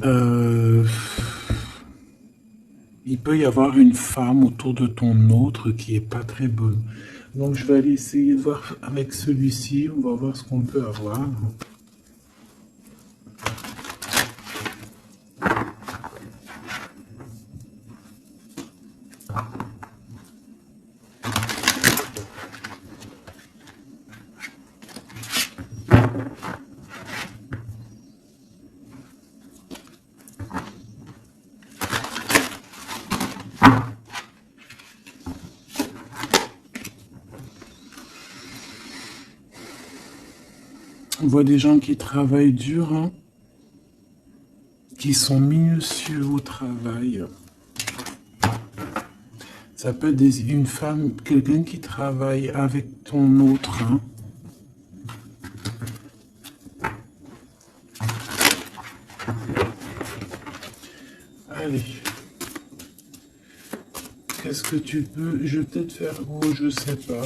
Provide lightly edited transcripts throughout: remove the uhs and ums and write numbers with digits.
Euh, il peut y avoir une femme autour de ton autre qui est pas très bonne. Donc je vais aller essayer de voir avec celui-ci, on va voir ce qu'on peut avoir. On voit des gens qui travaillent dur, hein, qui sont minutieux au travail. Ça peut être une femme, quelqu'un qui travaille avec ton autre, hein. Allez. Qu'est-ce que tu peux... Je vais peut-être faire... Oh, je sais pas.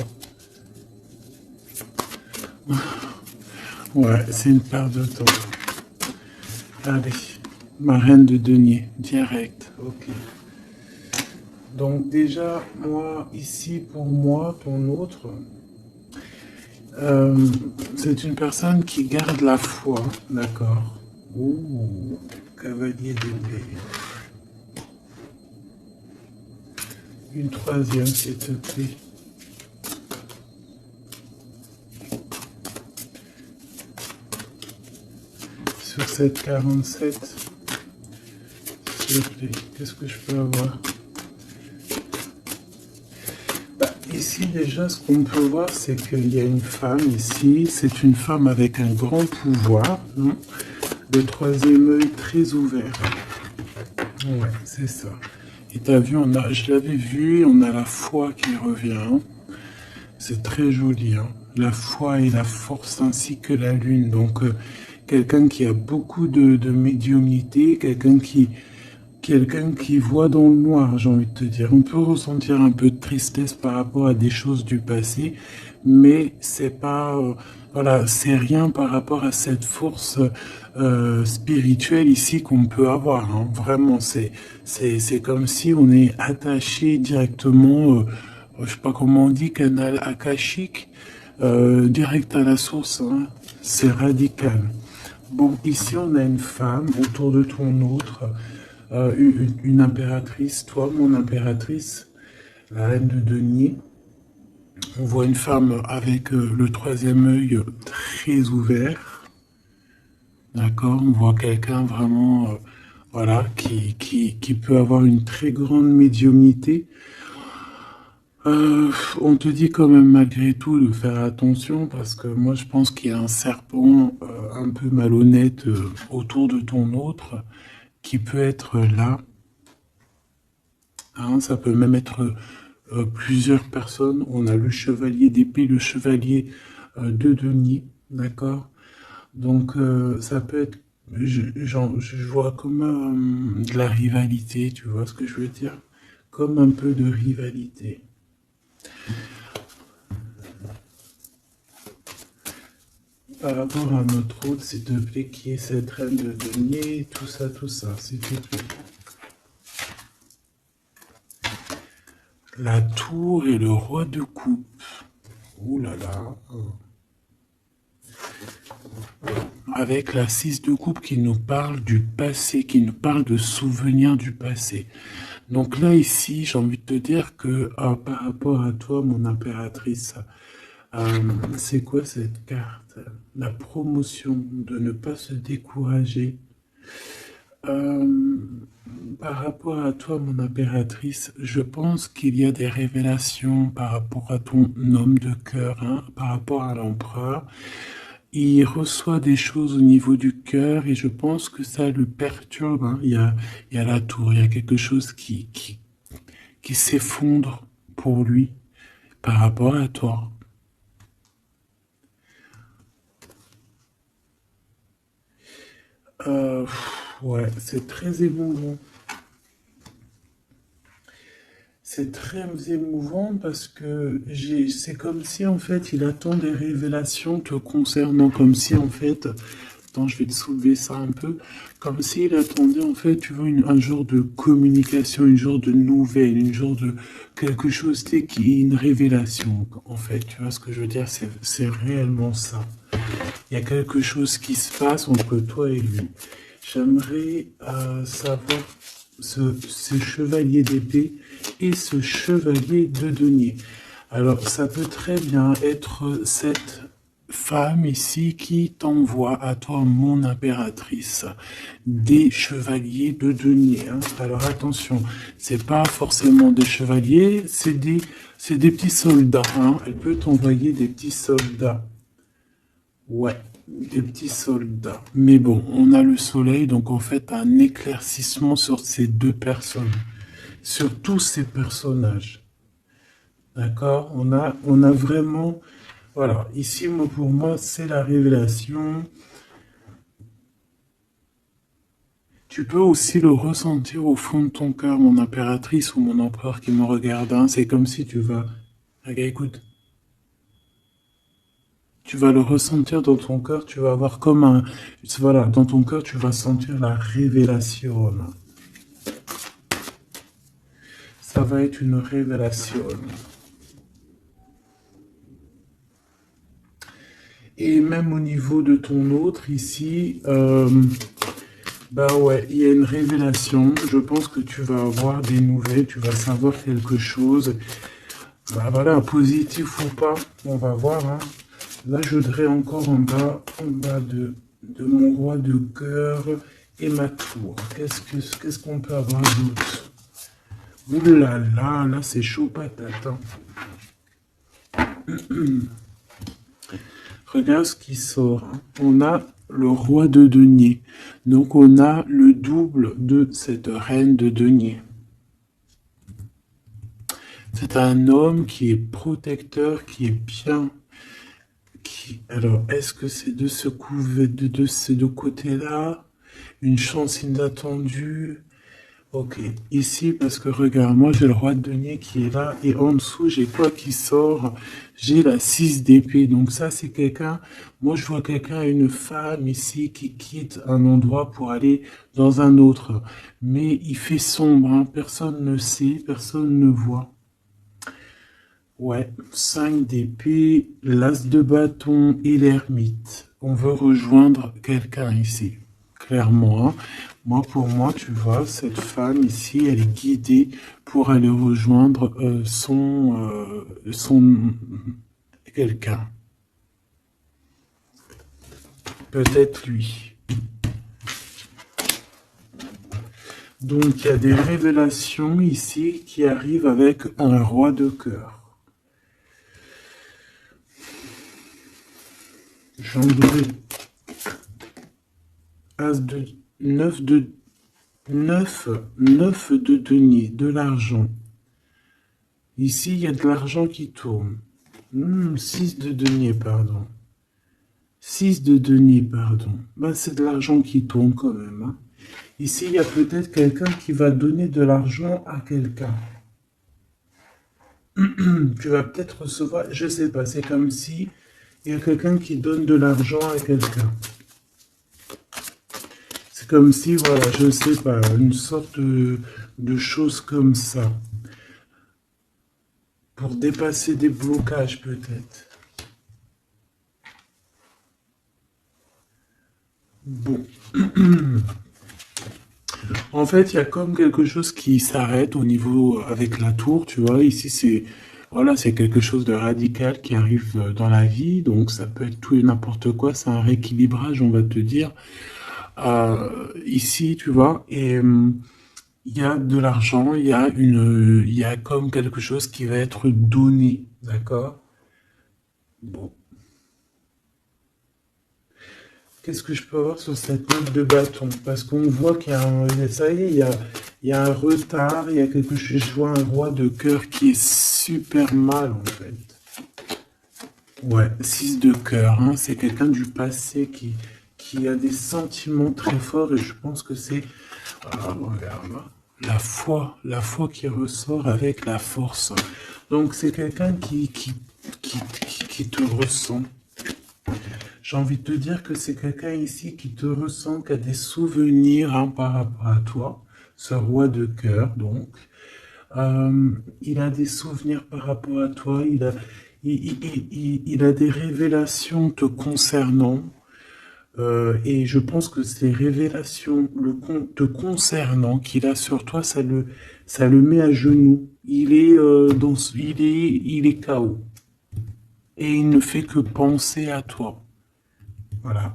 Ouais, c'est une perte de temps. Allez. Ma reine de denier. Direct. Ok. Donc déjà, moi, ici, pour moi, ton autre... c'est une personne qui garde la foi. D'accord. Ouh. Cavalier d'épée. Une troisième, s'il te plaît. Sur cette 47, s'il te plaît, qu'est-ce que je peux avoir? Ici, déjà, ce qu'on peut voir, c'est qu'il y a une femme ici. C'est une femme avec un grand pouvoir. Hein. Le troisième œil très ouvert. Ouais, c'est ça. Et t'as vu, je l'avais vu, on a la foi qui revient. C'est très joli. Hein. La foi et la force ainsi que la lune. Donc, quelqu'un qui a beaucoup de médiumnité, quelqu'un qui voit dans le noir, j'ai envie de te dire. On peut ressentir un peu de tristesse par rapport à des choses du passé, mais c'est pas, voilà, c'est rien par rapport à cette force spirituelle ici qu'on peut avoir. Hein. Vraiment, c'est comme si on est attaché directement, je sais pas comment on dit, canal akashique, direct à la source. Hein. C'est radical. Bon, ici on a une femme autour de ton autre. Une impératrice, toi, mon impératrice, la reine de denier. On voit une femme avec le troisième œil très ouvert. D'accord. On voit quelqu'un vraiment, voilà, qui peut avoir une très grande médiumnité. On te dit quand même malgré tout de faire attention parce que moi je pense qu'il y a un serpent un peu malhonnête autour de ton autre qui peut être là. Hein, ça peut même être plusieurs personnes. On a le chevalier d'épée, le chevalier de denier, d'accord. Donc ça peut être, je vois comme de la rivalité, tu vois ce que je veux dire? Comme un peu de rivalité. Par rapport à notre autre, s'il te plaît, qui est cette reine de denier, tout ça, s'il te plaît. La tour et le roi de coupe. Ouh là là. Avec la 6 de coupe qui nous parle du passé, qui nous parle de souvenirs du passé. Donc là, ici, j'ai envie de te dire que par rapport à toi, mon impératrice, c'est quoi cette carte? La promotion, de ne pas se décourager. Euh, Par rapport à toi, mon impératrice, je pense qu'il y a des révélations par rapport à ton homme de cœur, hein, par rapport à l'empereur. Il reçoit des choses au niveau du cœur et je pense que ça le perturbe. Hein. Il y a la tour, il y a quelque chose qui s'effondre pour lui par rapport à toi. Euh, ouais, c'est très émouvant. C'est très émouvant parce que c'est comme si en fait il attend des révélations te concernant, comme si en fait instant, je vais te soulever ça un peu, comme s'il attendait, en fait, tu vois, un genre de communication, une genre de nouvelle, une genre de quelque chose, tu sais, qui est une révélation, en fait, tu vois ce que je veux dire, c'est réellement ça. Il y a quelque chose qui se passe entre toi et lui. J'aimerais savoir ce chevalier d'épée et ce chevalier de denier. Alors, ça peut très bien être cette femme ici qui t'envoie à toi, mon impératrice, des chevaliers de denier. Hein. Alors attention, c'est pas forcément des chevaliers, c'est des petits soldats. Hein. Elle peut t'envoyer des petits soldats. Ouais, des petits soldats. Mais bon, on a le soleil, donc en fait un éclaircissement sur ces deux personnes, sur tous ces personnages. D'accord, on a vraiment, voilà, ici, pour moi, c'est la révélation. Tu peux aussi le ressentir au fond de ton cœur, mon impératrice ou mon empereur qui me regarde. Hein. C'est comme si tu vas... Regarde, écoute. Tu vas le ressentir dans ton cœur, tu vas avoir comme un... Voilà, dans ton cœur, tu vas sentir la révélation. Ça va être une révélation. Et même au niveau de ton autre ici, bah ouais, il y a une révélation. Je pense que tu vas avoir des nouvelles, tu vas savoir quelque chose. Bah voilà, positif ou pas, on va voir. Hein. Là, je voudrais encore en bas de mon roi de cœur et ma tour. Qu'est-ce qu'on peut avoir d'autre? Ouh là là, là c'est chaud patate. Hein. Regarde ce qui sort. On a le roi de denier. Donc on a le double de cette reine de denier. C'est un homme qui est protecteur, qui est bien. Alors, est-ce que c'est de ce de ces deux côtés-là? Une chance inattendue? Ok, ici, parce que regarde, moi j'ai le roi de denier qui est là, et en dessous, j'ai quoi qui sort? J'ai la 6 d'épée, donc ça c'est quelqu'un, moi je vois quelqu'un, une femme ici, qui quitte un endroit pour aller dans un autre. Mais il fait sombre, hein, personne ne sait, personne ne voit. Ouais, 5 d'épée, l'as de bâton et l'ermite. On veut rejoindre quelqu'un ici, clairement. Hein. Moi, pour moi, tu vois, cette femme ici, elle est guidée pour aller rejoindre son quelqu'un. Peut-être lui. Donc, il y a des révélations ici qui arrivent avec un roi de cœur. Jambré. As de 9 de 9 de denier, de l'argent. Ici, il y a de l'argent qui tourne. 6 de denier, pardon. 6 de denier, pardon. Ben, c'est de l'argent qui tourne quand même. Hein. Ici, il y a peut-être quelqu'un qui va donner de l'argent à quelqu'un. Tu vas peut-être recevoir, je sais pas, c'est comme si il y a quelqu'un qui donne de l'argent à quelqu'un. C'est comme si, voilà, je sais pas, une sorte de chose comme ça. Pour dépasser des blocages, peut-être. Bon. En fait, il y a comme quelque chose qui s'arrête au niveau avec la tour, tu vois. Ici, c'est voilà, c'est quelque chose de radical qui arrive dans la vie, donc ça peut être tout et n'importe quoi. C'est un rééquilibrage, on va te dire. Ici, tu vois, et il y a de l'argent, il y a comme quelque chose qui va être donné, d'accord? Bon. Qu'est-ce que je peux avoir sur cette note de bâton? Parce qu'on voit qu'il y a ça y est, il y a un retard, il y a quelque chose. Je vois un roi de cœur qui est super mal en fait. Ouais, 6 de cœur, hein, c'est quelqu'un du passé qui a des sentiments très forts et je pense que c'est regarde, la foi qui ressort avec la force. Donc c'est quelqu'un qui te ressent. j'ai envie de te dire que c'est quelqu'un ici qui te ressent, qui a des souvenirs hein, par rapport à toi, ce roi de cœur, donc. Il a des souvenirs par rapport à toi, il a des révélations te concernant, et je pense que ces révélations te concernant qu'il a sur toi, ça le met à genoux. Il est KO. Et il ne fait que penser à toi. Voilà.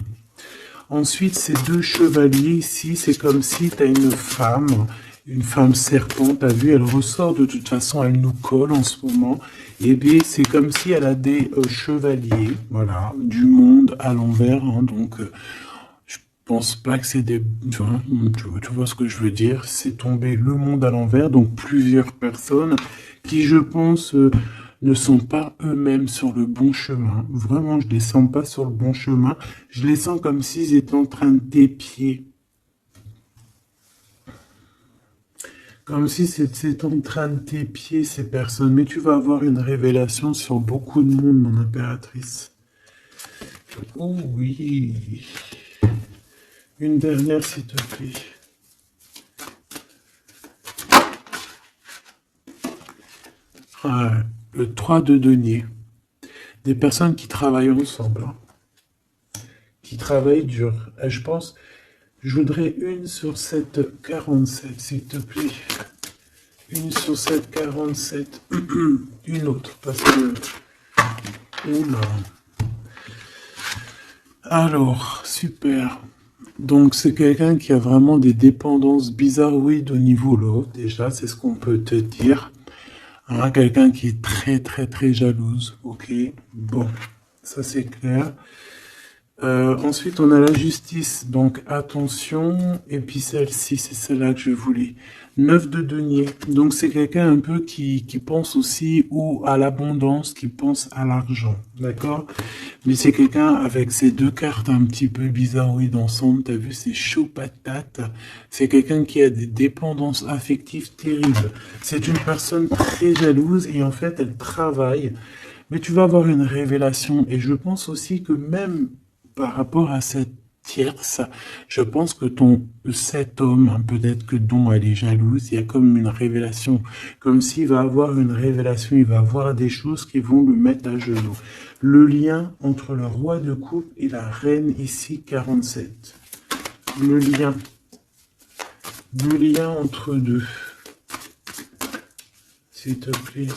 Ensuite, ces deux chevaliers ici, c'est comme si tu as une femme serpent, t'as vu, elle ressort de toute façon, elle nous colle en ce moment. Et bien, c'est comme si elle a des chevaliers, voilà, du monde à l'envers. Hein, donc, je pense pas que c'est des... Tu vois ce que je veux dire? C'est tombé le monde à l'envers, donc plusieurs personnes qui, je pense... ne sont pas eux-mêmes sur le bon chemin. Vraiment, je les sens pas sur le bon chemin. Je les sens comme s'ils étaient en train d'épier. Comme si c'était en train de t'épier ces personnes. Mais tu vas avoir une révélation sur beaucoup de monde, mon impératrice. Oh oui. Une dernière, s'il te plaît. Ah, le 3 de denier. Des personnes qui travaillent ensemble. Hein. Qui travaillent dur. Et je pense, je voudrais une sur cette 47, s'il te plaît. Une sur cette 47. Une autre, parce que... Oula. Alors, super. Donc, c'est quelqu'un qui a vraiment des dépendances bizarroïdes au niveau love. Déjà, c'est ce qu'on peut te dire. Hein, quelqu'un qui est très, très, très jalouse. Ok, bon, ça c'est clair. Ensuite, on a la justice. Donc, attention. Et puis celle-ci, c'est celle-là que je voulais. 9 de denier. Donc, c'est quelqu'un un peu qui pense aussi à l'abondance, qui pense à l'argent. D'accord? Mais c'est quelqu'un avec ces deux cartes un petit peu bizarroïdes ensemble. T'as vu, c'est chaud patate. C'est quelqu'un qui a des dépendances affectives terribles. C'est une personne très jalouse et en fait, elle travaille. Mais tu vas avoir une révélation. Et je pense aussi que même par rapport à cette tierce, je pense que cet homme, hein, peut-être que dont elle est jalouse, il y a comme une révélation, comme s'il va avoir une révélation, il va avoir des choses qui vont le mettre à genoux. Le lien entre le roi de coupe et la reine ici, 47. Le lien entre deux, s'il te plaît.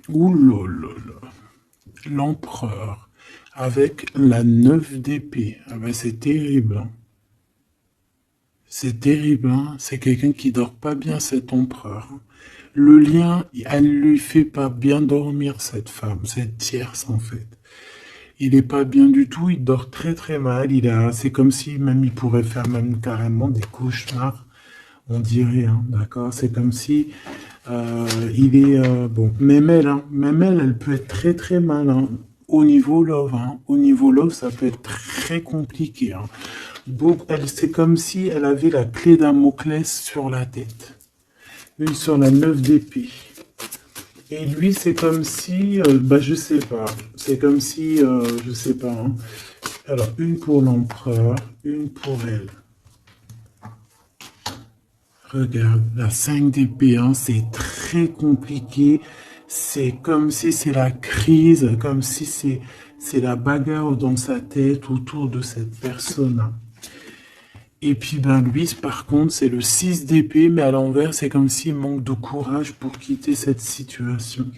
Ouh là là là. L'empereur avec la 9 d'épée. Ah ben c'est terrible. Hein. C'est terrible. Hein. C'est quelqu'un qui dort pas bien, cet empereur. Le lien, elle lui fait pas bien dormir, cette femme, cette tierce en fait. Il est pas bien du tout, il dort très très mal. C'est comme si même il pourrait faire même carrément des cauchemars. On dirait, hein, d'accord? C'est comme si il est bon. Même elle peut être très très mal. Hein, au niveau love, hein. Au niveau love, ça peut être très compliqué. Hein. C'est comme si elle avait la clé Damoclès sur la tête. Une sur la 9 d'épée. Et lui, c'est comme si, je sais pas. C'est comme si, je sais pas. Hein. Alors, une pour l'empereur, une pour elle. Regarde, la 5 d'épée, hein, c'est très compliqué. C'est comme si c'est la crise, comme si c'est la bagarre dans sa tête autour de cette personne. Et puis, lui, par contre, c'est le 6 d'épée, mais à l'envers, c'est comme s'il manque de courage pour quitter cette situation.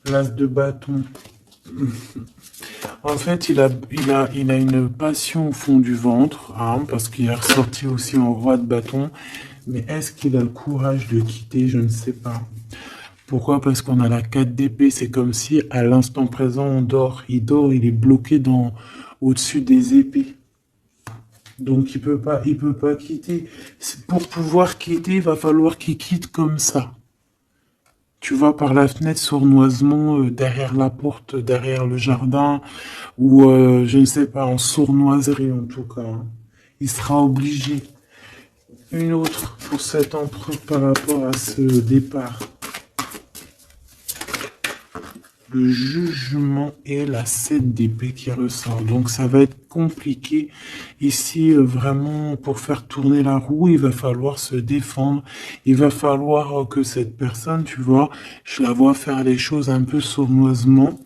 L'as de bâton. En fait, il a une passion au fond du ventre, hein, parce qu'il est ressorti aussi en roi de bâton. Mais est-ce qu'il a le courage de quitter? Je ne sais pas. Pourquoi? Parce qu'on a la 4 d'épée. C'est comme si, à l'instant présent, on dort. Il dort, il est bloqué au-dessus des épées. Donc, il peut pas quitter. Pour pouvoir quitter, il va falloir qu'il quitte comme ça. Tu vois, par la fenêtre, sournoisement, derrière la porte, derrière le jardin, ou je ne sais pas, en sournoiserie en tout cas. Hein. Il sera obligé. Une autre pour cet empereur par rapport à ce départ. Le jugement et la 7 d'épée qui ressort. Donc ça va être compliqué. Ici, vraiment, pour faire tourner la roue, il va falloir se défendre. Il va falloir que cette personne, tu vois, je la vois faire les choses un peu sournoisement.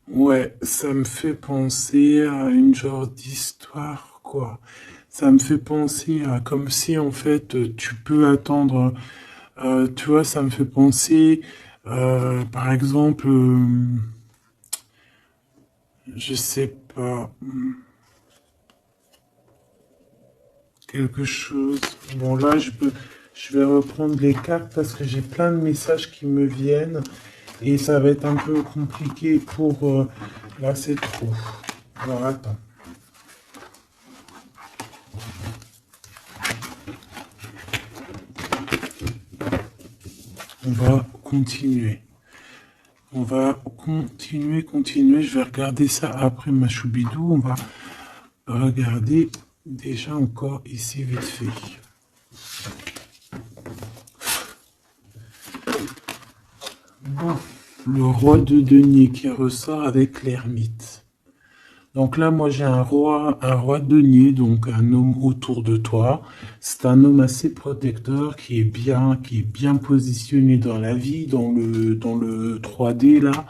Ouais, ça me fait penser à une genre d'histoire, quoi. Ça me fait penser à comme si, en fait, tu peux attendre. Tu vois, ça me fait penser, par exemple, je sais pas, quelque chose. Bon, là, je vais reprendre les cartes parce que j'ai plein de messages qui me viennent et ça va être un peu compliqué pour. Là, c'est trop. Alors, attends. On va continuer. On va continuer. Je vais regarder ça après ma choubidou. On va regarder déjà encore ici vite fait. Bon, le roi de denier qui ressort avec l'ermite. Donc là, moi j'ai un roi de denier, donc un homme autour de toi. C'est un homme assez protecteur qui est bien positionné dans la vie, dans le 3D là,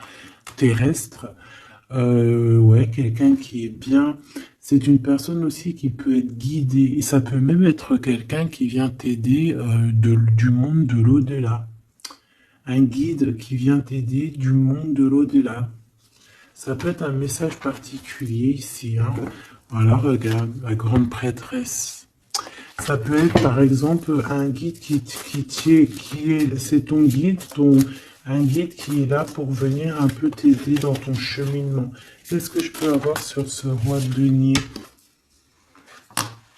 terrestre. Ouais, quelqu'un qui est bien. C'est une personne aussi qui peut être guidée. Et ça peut même être quelqu'un qui vient t'aider du monde de l'au-delà. Un guide qui vient t'aider du monde de l'au-delà. Ça peut être un message particulier ici, hein. Voilà, regarde, la grande prêtresse. Ça peut être par exemple un guide c'est ton guide, un guide qui est là pour venir un peu t'aider dans ton cheminement. Qu'est-ce que je peux avoir sur ce roi de denier?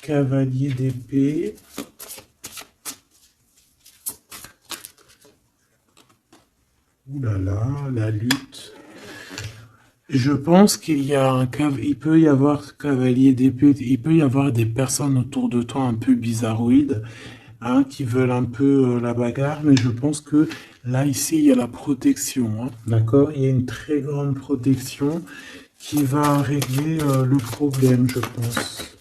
Cavalier d'épée. Ouh là là, la lutte. Je pense il peut y avoir cavalier d'épée, il peut y avoir des personnes autour de toi un peu bizarroïdes, hein, qui veulent un peu la bagarre, mais je pense que là, ici, il y a la protection, hein, d'accord? Il y a une très grande protection qui va régler le problème, je pense.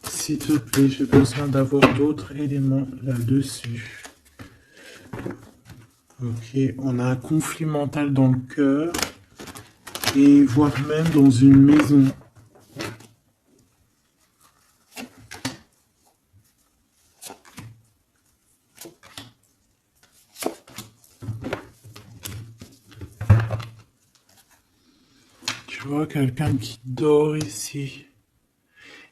S'il te plaît, j'ai besoin d'avoir d'autres éléments là-dessus. Ok, on a un conflit mental dans le cœur. Et voire même dans une maison. Tu vois, quelqu'un qui dort ici.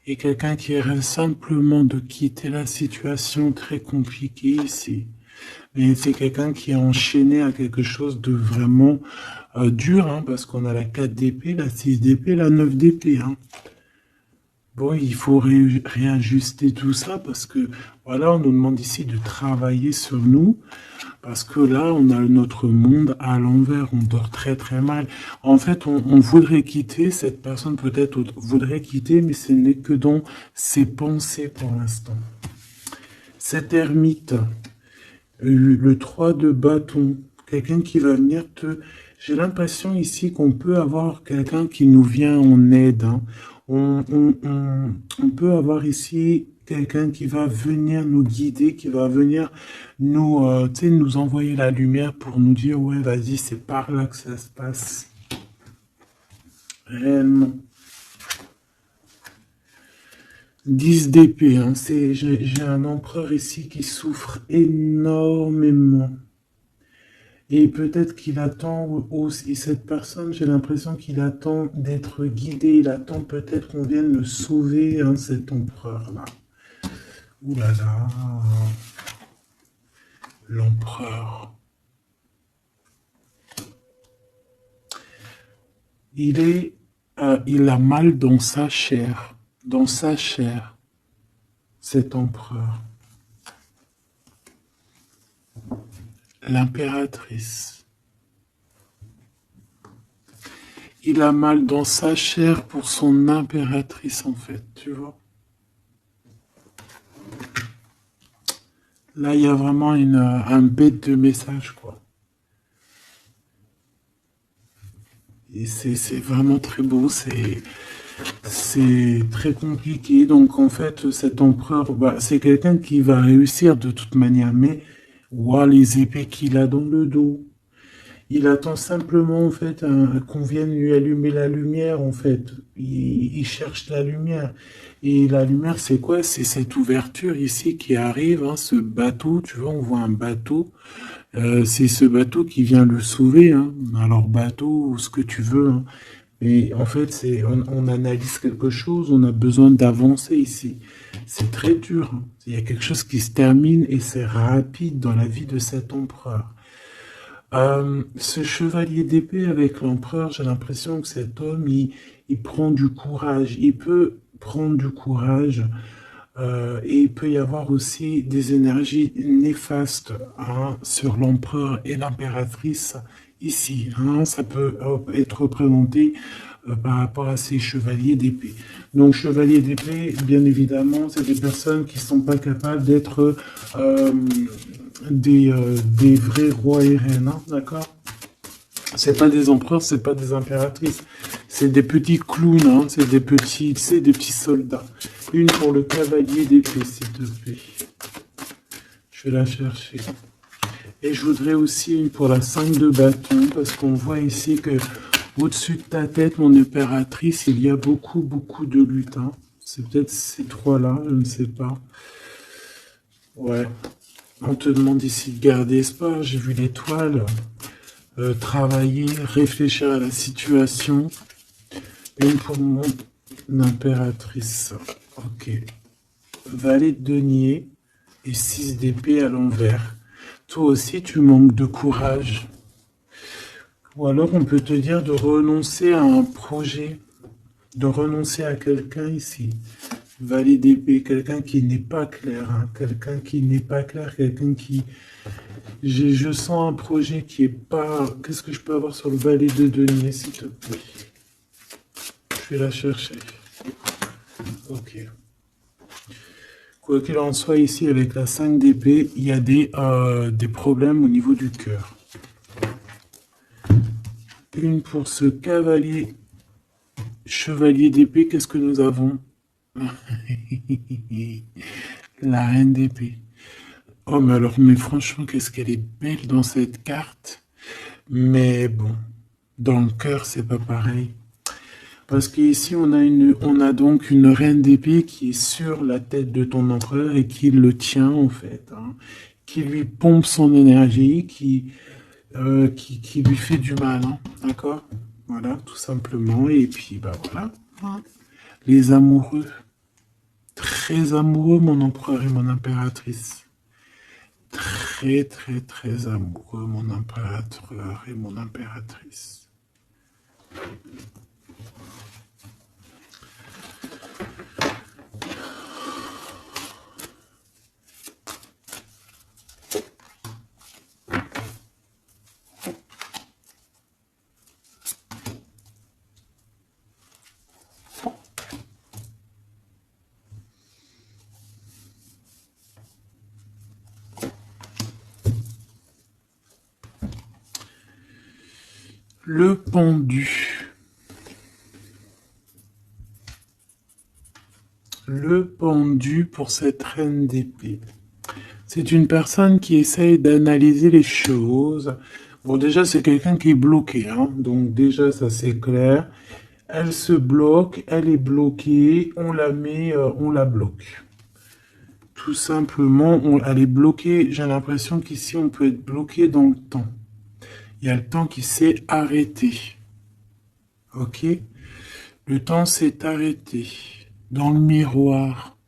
Et quelqu'un qui rêve simplement de quitter la situation très compliquée ici. Mais c'est quelqu'un qui est enchaîné à quelque chose de vraiment dur, hein, parce qu'on a la 4 d'épée, la 6 d'épée, la 9 d'épée. Hein. Bon, il faut réajuster tout ça parce que, voilà, on nous demande ici de travailler sur nous. Parce que là, on a notre monde à l'envers, on dort très très mal. En fait, on voudrait quitter, cette personne peut-être voudrait quitter, mais ce n'est que dans ses pensées pour l'instant. Cet ermite, le 3 de bâton, quelqu'un qui va venir te... J'ai l'impression ici qu'on peut avoir quelqu'un qui nous vient en aide. Hein. On peut avoir ici quelqu'un qui va venir nous guider, qui va venir nous envoyer la lumière pour nous dire, ouais, vas-y, c'est par là que ça se passe. Réellement. 10 d'épée, hein, j'ai un empereur ici qui souffre énormément. Et peut-être qu'il attend aussi, cette personne, j'ai l'impression qu'il attend d'être guidé, il attend peut-être qu'on vienne le sauver, hein, cet empereur-là. Ouh là là, l'empereur. Il a mal dans sa chair, cet empereur. L'impératrice. Il a mal dans sa chair pour son impératrice, en fait, tu vois. Là, il y a vraiment un bête de message, quoi. Et c'est vraiment très beau, c'est très compliqué. Donc, en fait, cet empereur, bah, c'est quelqu'un qui va réussir de toute manière, mais ouah, les épées qu'il a dans le dos. Il attend simplement, en fait, qu'on vienne lui allumer la lumière, en fait. Il cherche la lumière. Et la lumière, c'est quoi? C'est cette ouverture ici qui arrive, hein, ce bateau, tu vois, on voit un bateau. C'est ce bateau qui vient le sauver, hein. Alors, bateau, ou ce que tu veux, hein. Et en fait, on analyse quelque chose, on a besoin d'avancer ici. C'est très dur, hein. Il y a quelque chose qui se termine et c'est rapide dans la vie de cet empereur. Ce chevalier d'épée avec l'empereur, j'ai l'impression que cet homme, il prend du courage. Il peut prendre du courage et il peut y avoir aussi des énergies néfastes, hein, sur l'empereur et l'impératrice ici, hein. Ça peut être représenté par rapport à ces chevaliers d'épée. Donc, chevaliers d'épée, bien évidemment, c'est des personnes qui ne sont pas capables d'être des vrais rois et reines, hein, d'accord? C'est pas des empereurs, c'est pas des impératrices. C'est des petits clowns, hein, c'est des petits, c'est des petits soldats. Une pour le cavalier d'épée, s'il te plaît. Je vais la chercher. Et je voudrais aussi une pour la 5 de bâton, parce qu'on voit ici que au-dessus de ta tête, mon impératrice, il y a beaucoup, beaucoup de luttes, hein. C'est peut-être ces trois-là, je ne sais pas. Ouais. On te demande ici de garder espoir. J'ai vu l'étoile. Travailler, réfléchir à la situation. Une pour mon impératrice. Ok. Valet de denier et 6 d'épée à l'envers. Toi aussi, tu manques de courage. Ou alors, on peut te dire de renoncer à un projet, de renoncer à quelqu'un ici. Valet d'épée, quelqu'un qui n'est pas clair, hein, quelqu'un qui n'est pas clair, quelqu'un qui... Je sens un projet qui est pas... Qu'est-ce que je peux avoir sur le valet de denier, s'il te plaît? Je vais la chercher. Ok. Quoi qu'il en soit, ici, avec la 5 d'épée, il y a des problèmes au niveau du cœur. Une pour ce cavalier, chevalier d'épée, qu'est-ce que nous avons? La reine d'épée. Oh, mais alors, mais franchement, qu'est-ce qu'elle est belle dans cette carte. Mais bon, dans le cœur, c'est pas pareil. Parce qu'ici, on a donc une reine d'épée qui est sur la tête de ton empereur et qui le tient, en fait, hein, qui lui pompe son énergie, qui lui fait du mal, hein, d'accord? Voilà, tout simplement. Et puis, bah voilà, hein. Les amoureux, très amoureux, mon empereur et mon impératrice. Très, très, très amoureux, mon impérateur et mon impératrice. Le pendu. Le pendu pour cette reine d'épée. C'est une personne qui essaye d'analyser les choses. Bon, déjà, c'est quelqu'un qui est bloqué, hein. Donc, déjà, ça, c'est clair. Elle se bloque, elle est bloquée, on la met, on la bloque. Tout simplement, elle est bloquée. J'ai l'impression qu'ici, on peut être bloqué dans le temps. Il y a le temps qui s'est arrêté. Ok? Le temps s'est arrêté. Dans le miroir.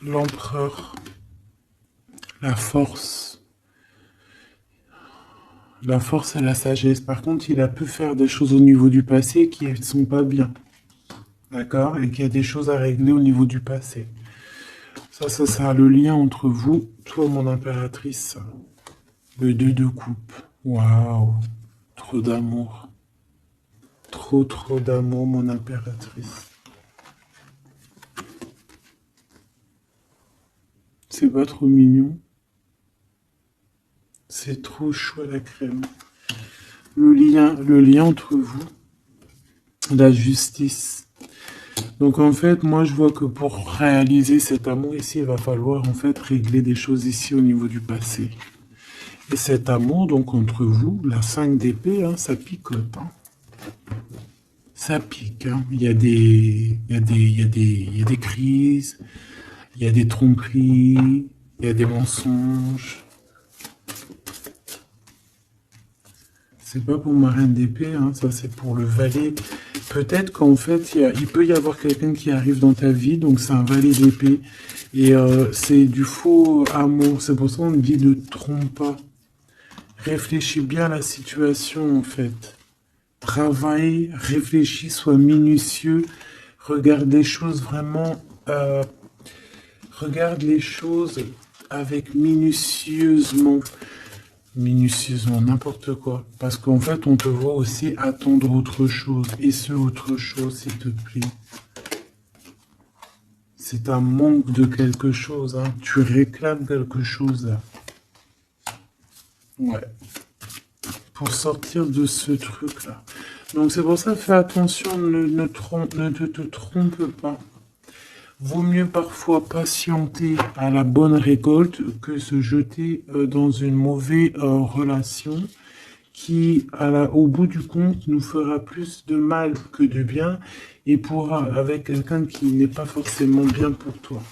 L'empereur. La force. La force et la sagesse. Par contre, il a pu faire des choses au niveau du passé qui ne sont pas bien. D'accord? Et qu'il y a des choses à régler au niveau du passé. Ça sera le lien entre vous, toi, mon impératrice. Le 2 de coupe. Waouh. Trop d'amour. Trop, trop d'amour, mon impératrice. C'est pas trop mignon? C'est trop chaud à la crème. Le lien entre vous, la justice. Donc en fait, moi je vois que pour réaliser cet amour ici, il va falloir en fait régler des choses ici au niveau du passé. Et cet amour, donc entre vous, la 5 d'épée, hein, ça picote. Hein. Ça pique. Hein. Il y a des crises, il y a des tromperies, il y a des mensonges. C'est pas pour ma reine d'épée, hein, ça c'est pour le valet. Peut-être qu'en fait, il peut y avoir quelqu'un qui arrive dans ta vie, donc c'est un valet d'épée. Et c'est du faux amour, c'est pour ça qu'on dit ne trompe pas. Réfléchis bien à la situation en fait. Travaille, réfléchis, sois minutieux. Regarde les choses vraiment... regarde les choses avec minutieusement. Minutieusement, n'importe quoi. Parce qu'en fait, on te voit aussi attendre autre chose. Et ce autre chose, s'il te plaît. C'est un manque de quelque chose. Hein. Tu réclames quelque chose. Là. Ouais. Pour sortir de ce truc-là. Donc c'est pour ça, fais attention, ne te trompe pas. Vaut mieux parfois patienter à la bonne récolte que se jeter dans une mauvaise relation qui, au bout du compte, nous fera plus de mal que de bien et avec quelqu'un qui n'est pas forcément bien pour toi.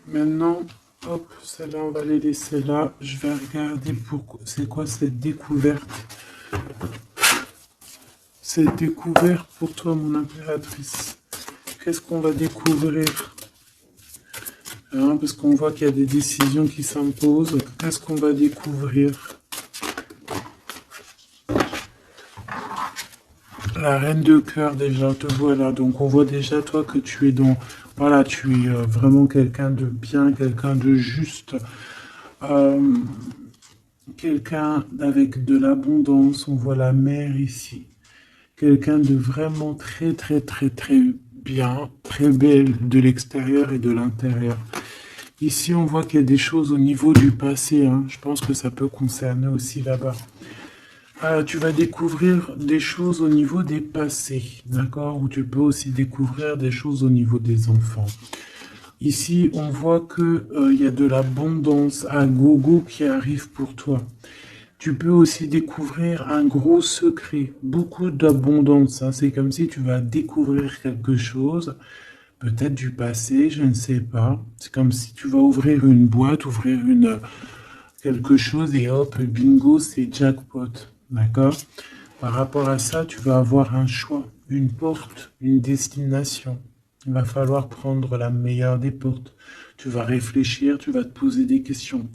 Maintenant, hop, celle-là, on va les laisser là. Je vais regarder c'est quoi cette découverte. Cette découverte pour toi, mon impératrice. Qu'est-ce qu'on va découvrir? Hein, parce qu'on voit qu'il y a des décisions qui s'imposent. Qu'est-ce qu'on va découvrir? La reine de cœur, déjà, te voilà. Donc, on voit déjà, toi, que tu es dans... Voilà, tu es vraiment quelqu'un de bien, quelqu'un de juste. Quelqu'un avec de l'abondance. On voit la mer ici. Quelqu'un de vraiment très, très, très, très bien. Très belle de l'extérieur et de l'intérieur. Ici, on voit qu'il y a des choses au niveau du passé. Hein. Je pense que ça peut concerner aussi là-bas. Tu vas découvrir des choses au niveau des passés, d'accord? Ou tu peux aussi découvrir des choses au niveau des enfants. Ici, on voit que y a de l'abondance à gogo qui arrive pour toi. Tu peux aussi découvrir un gros secret, beaucoup d'abondance. Hein. C'est comme si tu vas découvrir quelque chose, peut-être du passé, je ne sais pas. C'est comme si tu vas ouvrir une boîte, quelque chose et hop, bingo, c'est jackpot. D'accord? Par rapport à ça, tu vas avoir un choix, une porte, une destination. Il va falloir prendre la meilleure des portes. Tu vas réfléchir, tu vas te poser des questions.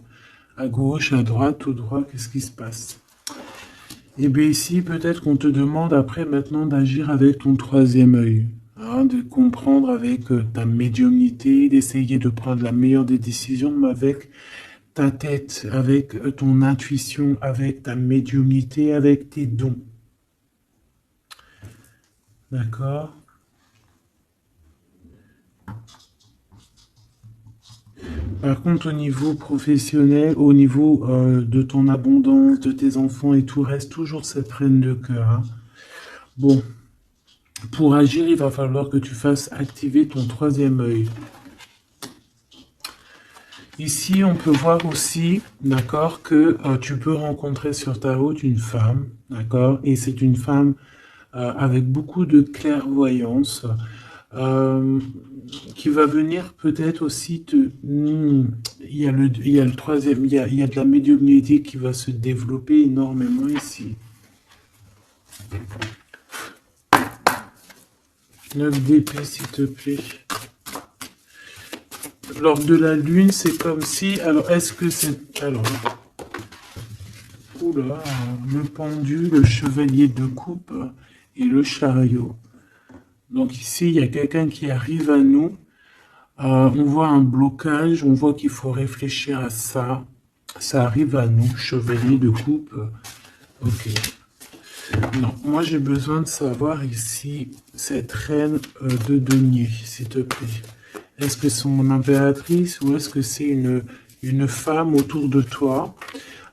À gauche, à droite, au droit, qu'est-ce qui se passe? Et bien ici, peut-être qu'on te demande après maintenant d'agir avec ton troisième œil. Hein, de comprendre avec ta médiumnité, d'essayer de prendre la meilleure des décisions, mais avec ta tête, avec ton intuition, avec ta médiumnité, avec tes dons. D'accord? Par contre, au niveau professionnel, au niveau de ton abondance, de tes enfants et tout, reste toujours cette reine de cœur. Hein. Bon, pour agir, il va falloir que tu fasses activer ton troisième œil. Ici, on peut voir aussi, d'accord, que tu peux rencontrer sur ta route une femme, d'accord, et c'est une femme avec beaucoup de clairvoyance. euh, qui va venir peut-être aussi te... il y a le troisième, il y a de la médiumnité qui va se développer énormément ici. 9 d'épée, s'il te plaît. Lors de la lune, c'est comme si... Alors, est-ce que c'est... Alors... Oula, le pendu, le chevalier de coupe et le chariot. Donc ici, il y a quelqu'un qui arrive à nous. On voit un blocage, on voit qu'il faut réfléchir à ça. Ça arrive à nous, chevalier de coupe. Ok. Non, moi j'ai besoin de savoir ici, cette reine de denier, s'il te plaît. Est-ce que c'est mon impératrice ou est-ce que c'est une femme autour de toi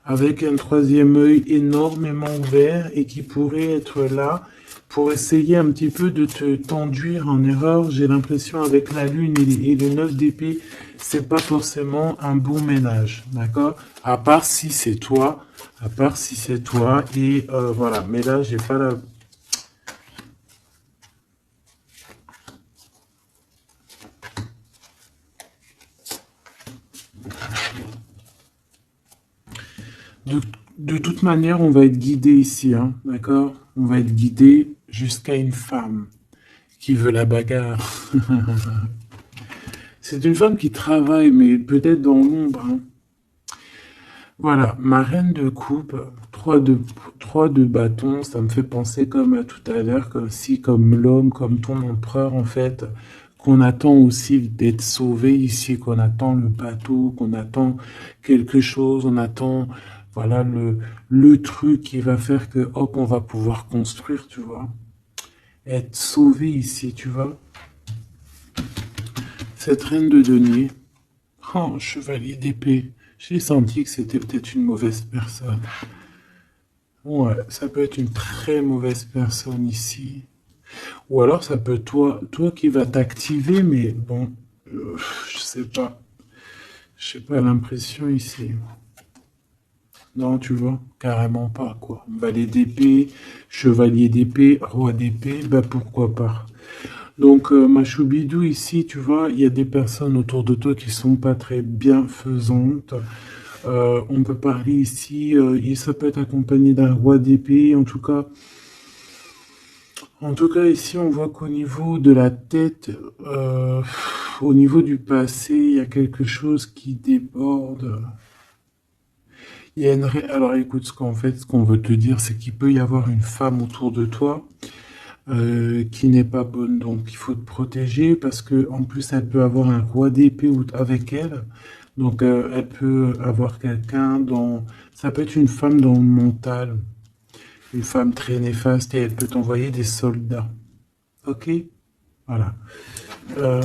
avec un troisième œil énormément ouvert et qui pourrait être là pour essayer un petit peu de te t'enduire en erreur? J'ai l'impression avec la lune et le 9 d'épée, c'est pas forcément un bon ménage, d'accord? À part si c'est toi, et voilà. Mais là, j'ai pas la... De toute manière, on va être guidé ici, hein, d'accord? On va être guidé jusqu'à une femme qui veut la bagarre. C'est une femme qui travaille, mais peut-être dans l'ombre, hein. Voilà, ma reine de coupe, 3 de bâton, ça me fait penser comme à tout à l'heure, comme si, comme l'homme, comme ton empereur, en fait, qu'on attend aussi d'être sauvé ici, qu'on attend le bateau, qu'on attend quelque chose, on attend, voilà, le truc qui va faire que, hop, on va pouvoir construire, tu vois. Être sauvé ici, tu vois. Cette reine de denier, oh, chevalier d'épée. J'ai senti que c'était peut-être une mauvaise personne. Ouais, ça peut être une très mauvaise personne ici. Ou alors ça peut toi qui va t'activer, mais bon, je sais pas. Je sais pas l'impression ici. Non, tu vois, carrément pas, quoi. Valet d'épée, chevalier d'épée, roi d'épée, bah pourquoi pas. Donc, ma choubidou ici, tu vois, il y a des personnes autour de toi qui sont pas très bienfaisantes. On peut parler ici, ça peut être accompagné d'un roi d'épée, en tout cas ici on voit qu'au niveau de la tête, au niveau du passé, il y a quelque chose qui déborde. Il y a Alors écoute, ce qu'on veut te dire, c'est qu'il peut y avoir une femme autour de toi qui n'est pas bonne, donc il faut te protéger parce que en plus elle peut avoir un roi d'épée avec elle. Donc, elle peut avoir quelqu'un dans... Ça peut être une femme dans le mental, une femme très néfaste, et elle peut t'envoyer des soldats. Ok? Voilà. Euh,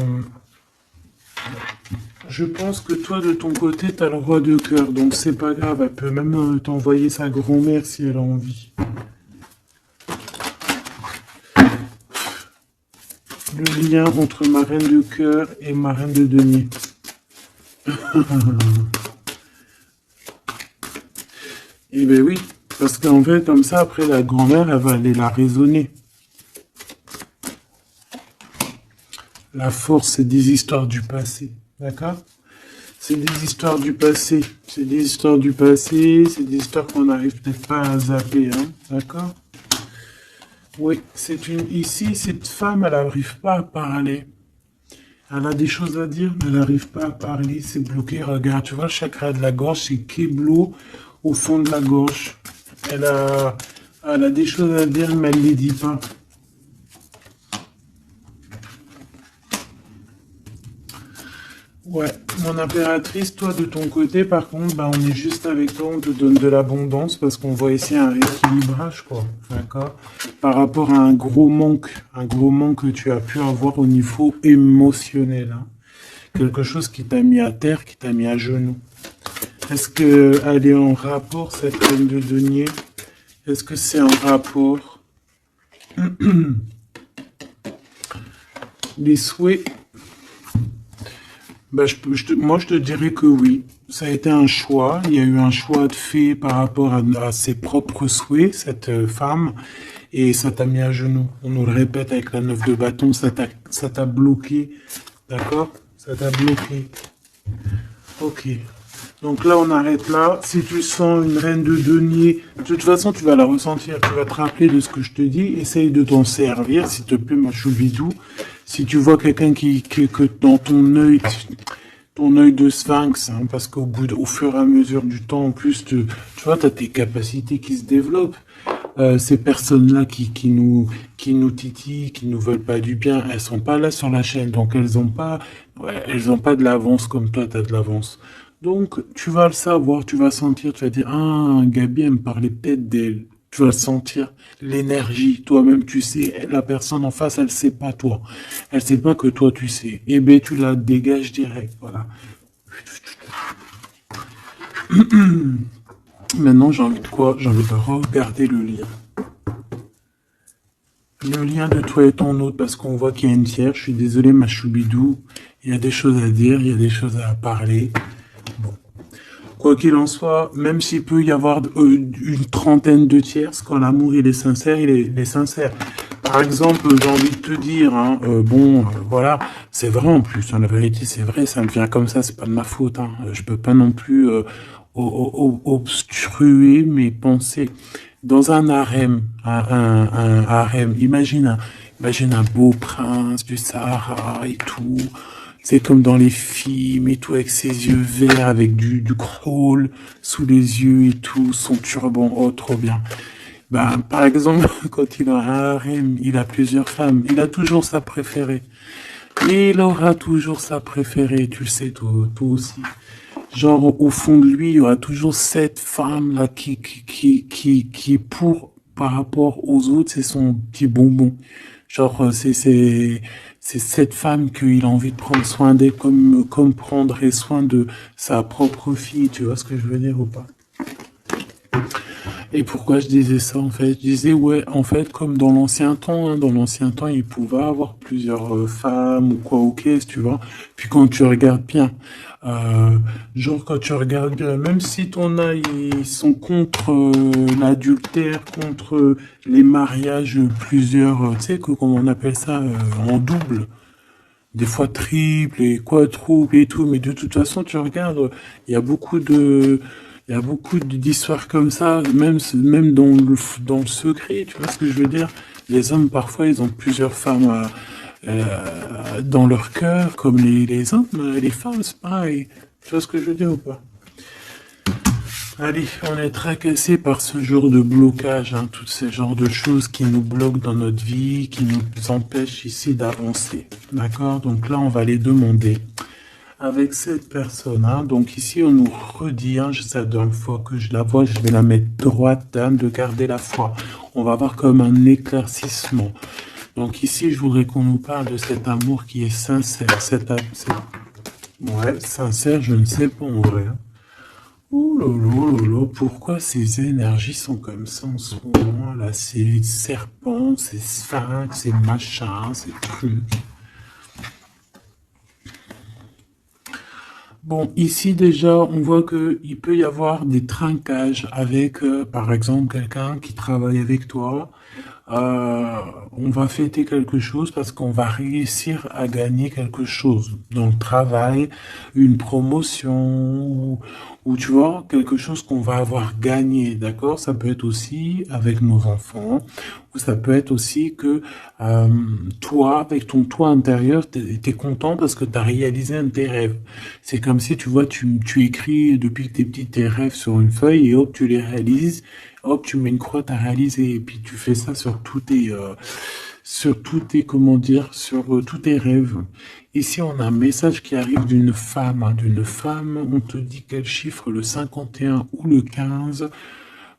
je pense que toi, de ton côté, t'as le roi de cœur, donc c'est pas grave. Elle peut même t'envoyer sa grand-mère si elle a envie. Le lien entre ma reine de cœur et ma reine de denier. Eh bien oui, parce qu'en fait, comme ça, après, la grand-mère, elle va aller la raisonner. La force, c'est des histoires du passé, d'accord? C'est des histoires du passé. C'est des histoires du passé, c'est des histoires qu'on n'arrive peut-être pas à zapper, hein, d'accord? Oui, Ici, cette femme, elle n'arrive pas à parler. Elle a des choses à dire, mais elle n'arrive pas à parler, c'est bloqué. Regarde, tu vois, le chakra de la gorge, c'est Keblo au fond de la gorge. Elle a, Elle a des choses à dire, mais elle ne les dit pas. Ouais, mon impératrice, toi de ton côté, par contre, bah, on est juste avec toi, on te donne de l'abondance parce qu'on voit ici un rééquilibrage, quoi. D'accord? Par rapport à un gros manque que tu as pu avoir au niveau émotionnel, hein. Quelque chose qui t'a mis à terre, qui t'a mis à genoux. Est-ce qu'elle est en rapport, cette reine de denier? Est-ce que c'est en rapport? Les souhaits, bah, moi, je te dirais que oui. Ça a été un choix. Il y a eu un choix de fait par rapport à ses propres souhaits, cette femme. et ça t'a mis à genoux. On nous le répète avec la 9 de bâton, ça t'a bloqué. D'accord? Ça t'a bloqué. Ok. Donc là, on arrête là. Si tu sens une reine de denier, de toute façon, tu vas la ressentir. Tu vas te rappeler de ce que je te dis. Essaye de t'en servir, s'il te plaît, ma choubidou. Si tu vois quelqu'un que dans ton œil de sphinx, hein, parce au fur et à mesure du temps, en plus, tu vois, tu as tes capacités qui se développent. Ces personnes-là qui nous titillent, qui nous veulent pas du bien, elles sont pas là sur la chaîne, donc elles ont pas de l'avance comme toi, tu as de l'avance. Donc, tu vas le savoir, tu vas sentir, tu vas dire, ah, Gabi, elle me parlait peut-être d'elle. Tu vas sentir l'énergie. Toi-même, tu sais, la personne en face, elle sait pas toi. Elle sait pas que toi, tu sais. Eh ben, tu la dégages direct, voilà. Maintenant, j'ai envie de quoi? J'ai envie de regarder le lien. Le lien de toi et ton autre, parce qu'on voit qu'il y a une tiers. Je suis désolé, ma choubidou. Il y a des choses à dire, il y a des choses à parler. Bon. Quoi qu'il en soit, même s'il peut y avoir une trentaine de tierces, quand l'amour il est sincère, il est sincère. Par exemple, j'ai envie de te dire, hein, voilà, c'est vrai en plus, hein, la vérité c'est vrai, ça me vient comme ça, c'est pas de ma faute, hein, je peux pas non plus obstruer mes pensées. Dans un harem, un harem, imagine un beau prince du Sahara et tout, c'est comme dans les films et tout, avec ses yeux verts, avec du crawl sous les yeux et tout, son turban, oh, trop bien. Ben, par exemple, quand il a un harem, il a plusieurs femmes, il a toujours sa préférée. Il aura toujours sa préférée, tu le sais, toi aussi. Genre, au fond de lui, il y aura toujours cette femme-là par rapport aux autres, c'est son petit bonbon. Genre, c'est cette femme qu'il a envie de prendre soin d'elle comme prendrait soin de sa propre fille, tu vois ce que je veux dire ou pas? Et pourquoi je disais ça en fait? Je disais ouais, en fait, comme dans l'ancien temps, hein, dans l'ancien temps, il pouvait avoir plusieurs femmes ou quoi, ok, tu vois. Puis quand tu regardes bien, euh, genre quand tu regardes bien, même si ton œil ils sont contre l'adultère, contre les mariages plusieurs, tu sais comment on appelle ça, en double. Des fois triple et quadruple et tout, mais de toute façon, tu regardes, il y a beaucoup de, il y a beaucoup d'histoires comme ça, même dans le secret, tu vois ce que je veux dire? Les hommes, parfois, ils ont plusieurs femmes dans leur cœur, comme les hommes, les femmes, c'est pareil. Tu vois ce que je veux dire ou pas? Allez, on est tracassé par ce genre de blocage, hein, tous ces genres de choses qui nous bloquent dans notre vie, qui nous empêchent ici d'avancer. D'accord? Donc là, on va les demander avec cette personne. Hein. Donc ici, on nous redit, hein, c'est la dernière fois que je la vois, je vais la mettre droite, dame, de garder la foi. On va avoir comme un éclaircissement. Donc ici, je voudrais qu'on nous parle de cet amour qui est sincère. Ouais, sincère, je ne sais pas en vrai. Hein. Ouh là là là là, pourquoi ces énergies sont comme ça en ce moment là? Ces serpents, ces sphinx, ces machins, ces trucs. Bon, ici déjà, on voit que il peut y avoir des trinquages avec, par exemple, quelqu'un qui travaille avec toi. Euh, on va fêter quelque chose parce qu'on va réussir à gagner quelque chose dans le travail, une promotion ou tu vois, quelque chose qu'on va avoir gagné, d'accord? Ça peut être aussi avec nos enfants ou ça peut être aussi que euh, toi, avec ton toi intérieur, t'es content parce que tu as réalisé un de tes rêves. C'est comme si, tu vois, tu écris depuis que t'es petit tes rêves sur une feuille et hop, tu les réalises. Hop, tu mets une croix, t'as réalisé. Et puis tu fais ça sur tous tes, comment dire, sur tous tes rêves. Ici, on a un message qui arrive d'une femme, hein, d'une femme. On te dit quel chiffre, le 51 ou le 15.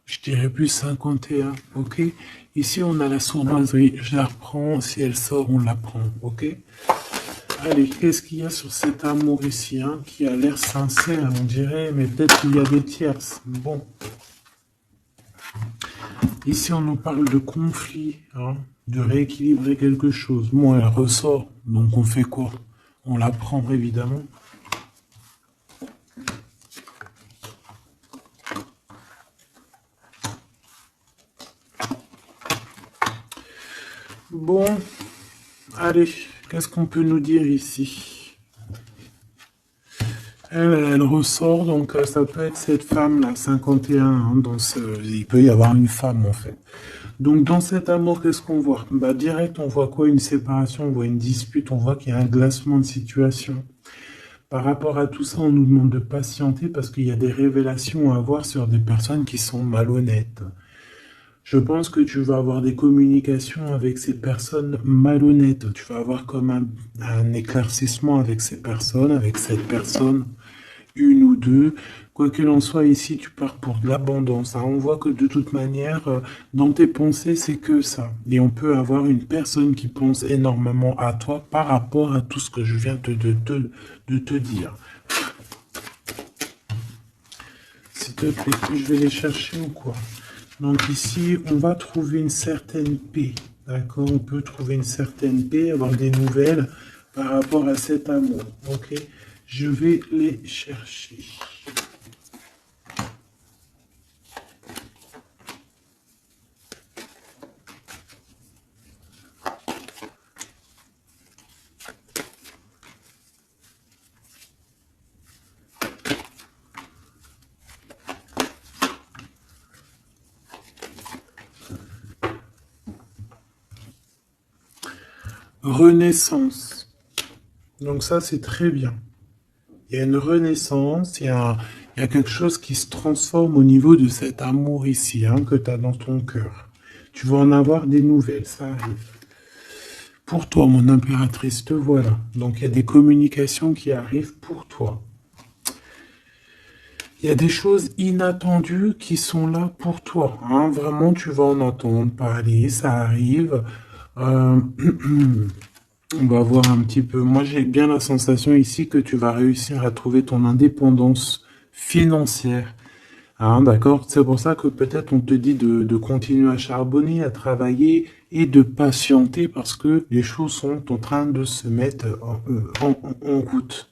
Je dirais plus 51, ok? Ici, on a la sournoiserie. Je la reprends. Si elle sort, on la prend, ok? Allez, qu'est-ce qu'il y a sur cet amour ici, hein, qui a l'air sincère, on dirait, mais peut-être qu'il y a des tierces. Bon. Ici, on nous parle de conflit, hein, de rééquilibrer quelque chose. Bon, elle ressort, donc on fait quoi? On la prend, évidemment. Bon, allez, qu'est-ce qu'on peut nous dire ici? Elle ressort, donc ça peut être cette femme-là, 51, hein, il peut y avoir une femme en fait. Donc dans cet amour, qu'est-ce qu'on voit? Bah direct, on voit quoi? Une séparation, on voit une dispute, on voit qu'il y a un glacement de situation. Par rapport à tout ça, on nous demande de patienter parce qu'il y a des révélations à avoir sur des personnes qui sont malhonnêtes. Je pense que tu vas avoir des communications avec ces personnes malhonnêtes. Tu vas avoir comme un éclaircissement avec ces personnes, avec cette personne, une ou deux. Quoi qu'il en soit, ici, tu pars pour de l'abondance, hein. On voit que de toute manière, dans tes pensées, c'est que ça. Et on peut avoir une personne qui pense énormément à toi par rapport à tout ce que je viens de te dire. S'il te plaît, je vais les chercher ou quoi? Donc ici, on va trouver une certaine paix. D'accord? On peut trouver une certaine paix, avoir des nouvelles par rapport à cet amour. Ok? Je vais les chercher. Renaissance. Donc ça, c'est très bien. Il y a une renaissance, il y a quelque chose qui se transforme au niveau de cet amour ici, hein, que tu as dans ton cœur. Tu vas en avoir des nouvelles, ça arrive. Pour toi, mon impératrice, te voilà. Donc il y a des communications qui arrivent pour toi. Il y a des choses inattendues qui sont là pour toi, hein. Vraiment, tu vas en entendre parler, ça arrive. On va voir un petit peu. Moi, j'ai bien la sensation ici que tu vas réussir à trouver ton indépendance financière. Hein, d'accord? C'est pour ça que peut-être on te dit de continuer à charbonner, à travailler et de patienter parce que les choses sont en train de se mettre en route.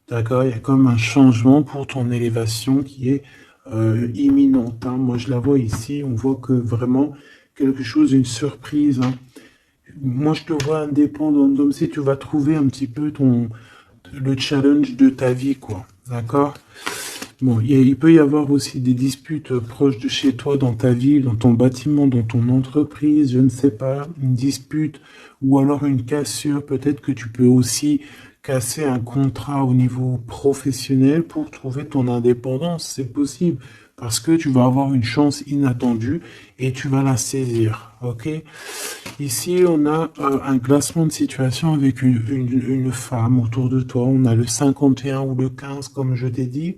D'accord? Il y a comme un changement pour ton élévation qui est imminente, hein. Moi, je la vois ici. On voit que vraiment quelque chose, une surprise, hein. Moi, je te vois indépendant, comme si tu vas trouver un petit peu le challenge de ta vie, quoi. D'accord? Bon, il peut y avoir aussi des disputes proches de chez toi, dans ta ville, dans ton bâtiment, dans ton entreprise, je ne sais pas, une dispute ou alors une cassure. Peut-être que tu peux aussi casser un contrat au niveau professionnel pour trouver ton indépendance. C'est possible parce que tu vas avoir une chance inattendue et tu vas la saisir. Ok? Ici, on a un glacement de situation avec une femme autour de toi. On a le 51 ou le 15, comme je t'ai dit.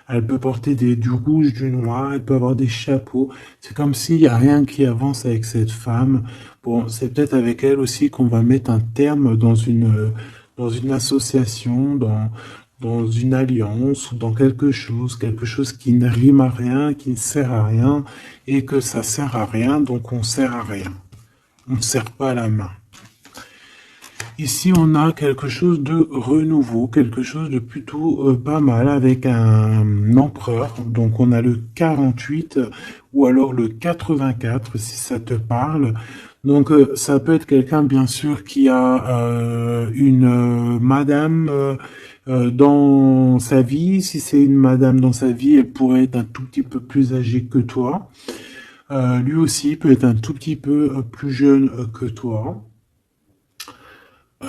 Elle peut porter du rouge, du noir, elle peut avoir des chapeaux. C'est comme s'il n'y a rien qui avance avec cette femme. Bon, c'est peut-être avec elle aussi qu'on va mettre un terme dans une association, dans une alliance ou dans quelque chose qui ne rime à rien, qui ne sert à rien, et que ça sert à rien, donc on sert à rien. On ne sert pas la main. Ici, on a quelque chose de renouveau, quelque chose de plutôt pas mal avec un empereur. Donc, on a le 48 ou alors le 84, si ça te parle. Donc, ça peut être quelqu'un, bien sûr, qui a une madame dans sa vie. Si c'est une madame dans sa vie, elle pourrait être un tout petit peu plus âgée que toi. Lui aussi peut être un tout petit peu plus jeune que toi.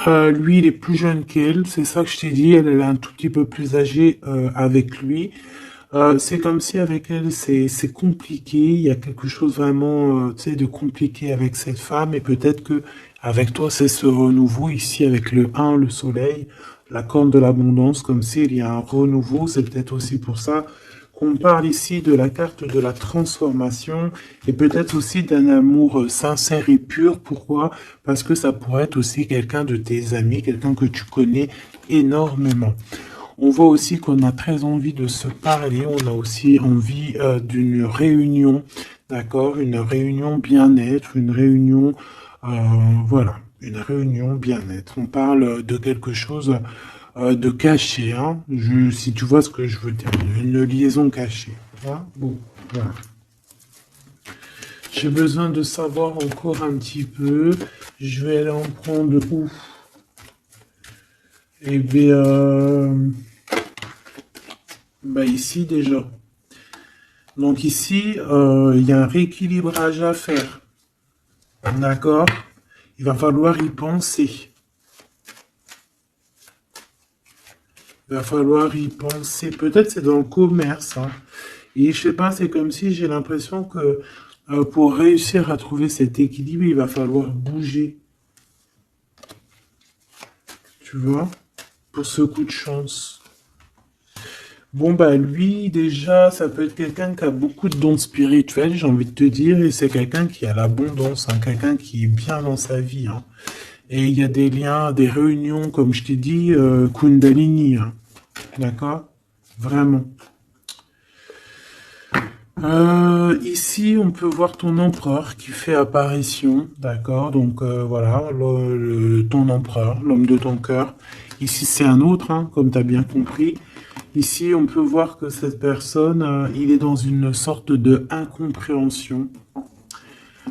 Lui, il est plus jeune qu'elle, c'est ça que je t'ai dit. Elle est un tout petit peu plus âgée avec lui. C'est comme si avec elle, c'est compliqué. Il y a quelque chose vraiment, tu sais, de compliqué avec cette femme. Et peut-être que avec toi, c'est ce renouveau ici avec le 1, le soleil, la corne de l'abondance, comme s'il y a un renouveau. C'est peut-être aussi pour ça qu'on parle ici de la carte de la transformation et peut-être aussi d'un amour sincère et pur. Pourquoi? Parce que ça pourrait être aussi quelqu'un de tes amis, quelqu'un que tu connais énormément. On voit aussi qu'on a très envie de se parler, on a aussi envie d'une réunion, d'accord? Une réunion bien-être, une réunion, voilà, une réunion bien-être. On parle de quelque chose de caché, hein. Si tu vois ce que je veux dire, une liaison cachée. Hein, bon, voilà. J'ai besoin de savoir encore un petit peu. Je vais aller en prendre où? Eh bien, bah ici déjà. Donc ici, il y a un rééquilibrage à faire. D'accord? Il va falloir y penser. Il va falloir y penser. Peut-être c'est dans le commerce, hein. Et je sais pas, c'est comme si j'ai l'impression que pour réussir à trouver cet équilibre, il va falloir bouger. Tu vois? Pour ce coup de chance. Bon, bah lui, déjà, ça peut être quelqu'un qui a beaucoup de dons spirituels, j'ai envie de te dire, et c'est quelqu'un qui a l'abondance, hein, quelqu'un qui est bien dans sa vie, hein. Et il y a des liens, des réunions, comme je t'ai dit, Kundalini, hein. D'accord? Vraiment. Ici, on peut voir ton empereur qui fait apparition, d'accord? Donc voilà, ton empereur, l'homme de ton cœur. Ici, c'est un autre, hein, comme tu as bien compris. Ici, on peut voir que cette personne, il est dans une sorte de incompréhension.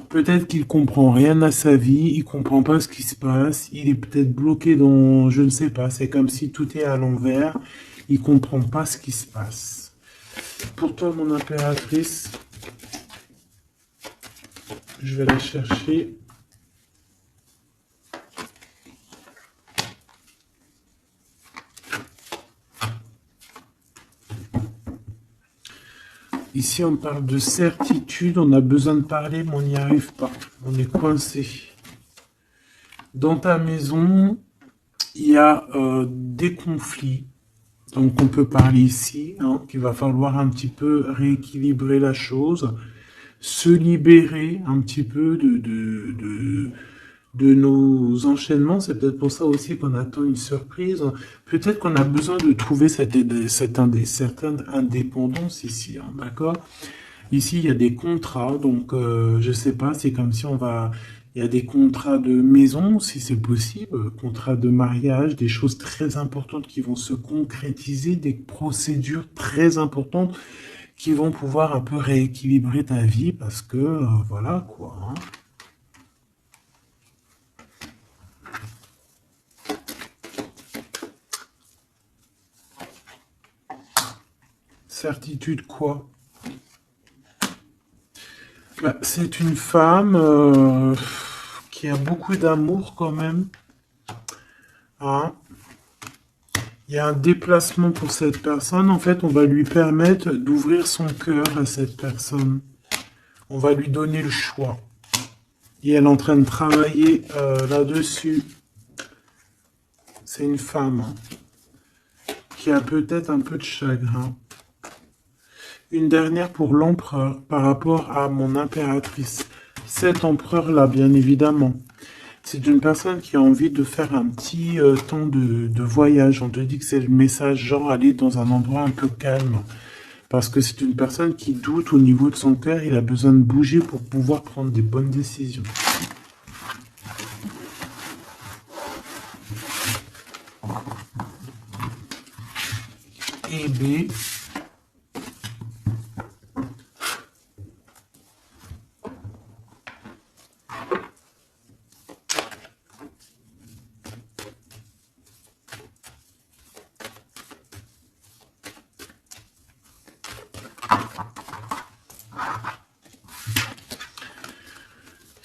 Peut-être qu'il comprend rien à sa vie, il comprend pas ce qui se passe, il est peut-être bloqué dans, je ne sais pas, c'est comme si tout est à l'envers, il comprend pas ce qui se passe. Pour toi, mon impératrice, je vais la chercher. Ici, on parle de certitude, on a besoin de parler, mais on n'y arrive pas. On est coincé. Dans ta maison, il y a des conflits. Donc, on peut parler ici, hein, qu'il va falloir un petit peu rééquilibrer la chose, se libérer un petit peu de nos enchaînements. C'est peut-être pour ça aussi qu'on attend une surprise. Peut-être qu'on a besoin de trouver certaine indépendance ici, hein, d'accord? Ici, il y a des contrats, donc je sais pas, c'est comme si on va... Il y a des contrats de maison, si c'est possible, contrats de mariage, des choses très importantes qui vont se concrétiser, des procédures très importantes qui vont pouvoir un peu rééquilibrer ta vie, parce que, voilà, quoi, hein. Certitude quoi? Bah, c'est une femme qui a beaucoup d'amour quand même, hein. Il y a un déplacement pour cette personne. En fait, on va lui permettre d'ouvrir son cœur à cette personne. On va lui donner le choix. Et elle est en train de travailler là-dessus. C'est une femme, hein, qui a peut-être un peu de chagrin. Une dernière pour l'empereur par rapport à mon impératrice. Cet empereur-là, bien évidemment. C'est une personne qui a envie de faire un petit temps de voyage. On te dit que c'est le message genre aller dans un endroit un peu calme. Parce que c'est une personne qui doute au niveau de son cœur. Il a besoin de bouger pour pouvoir prendre des bonnes décisions. Et B.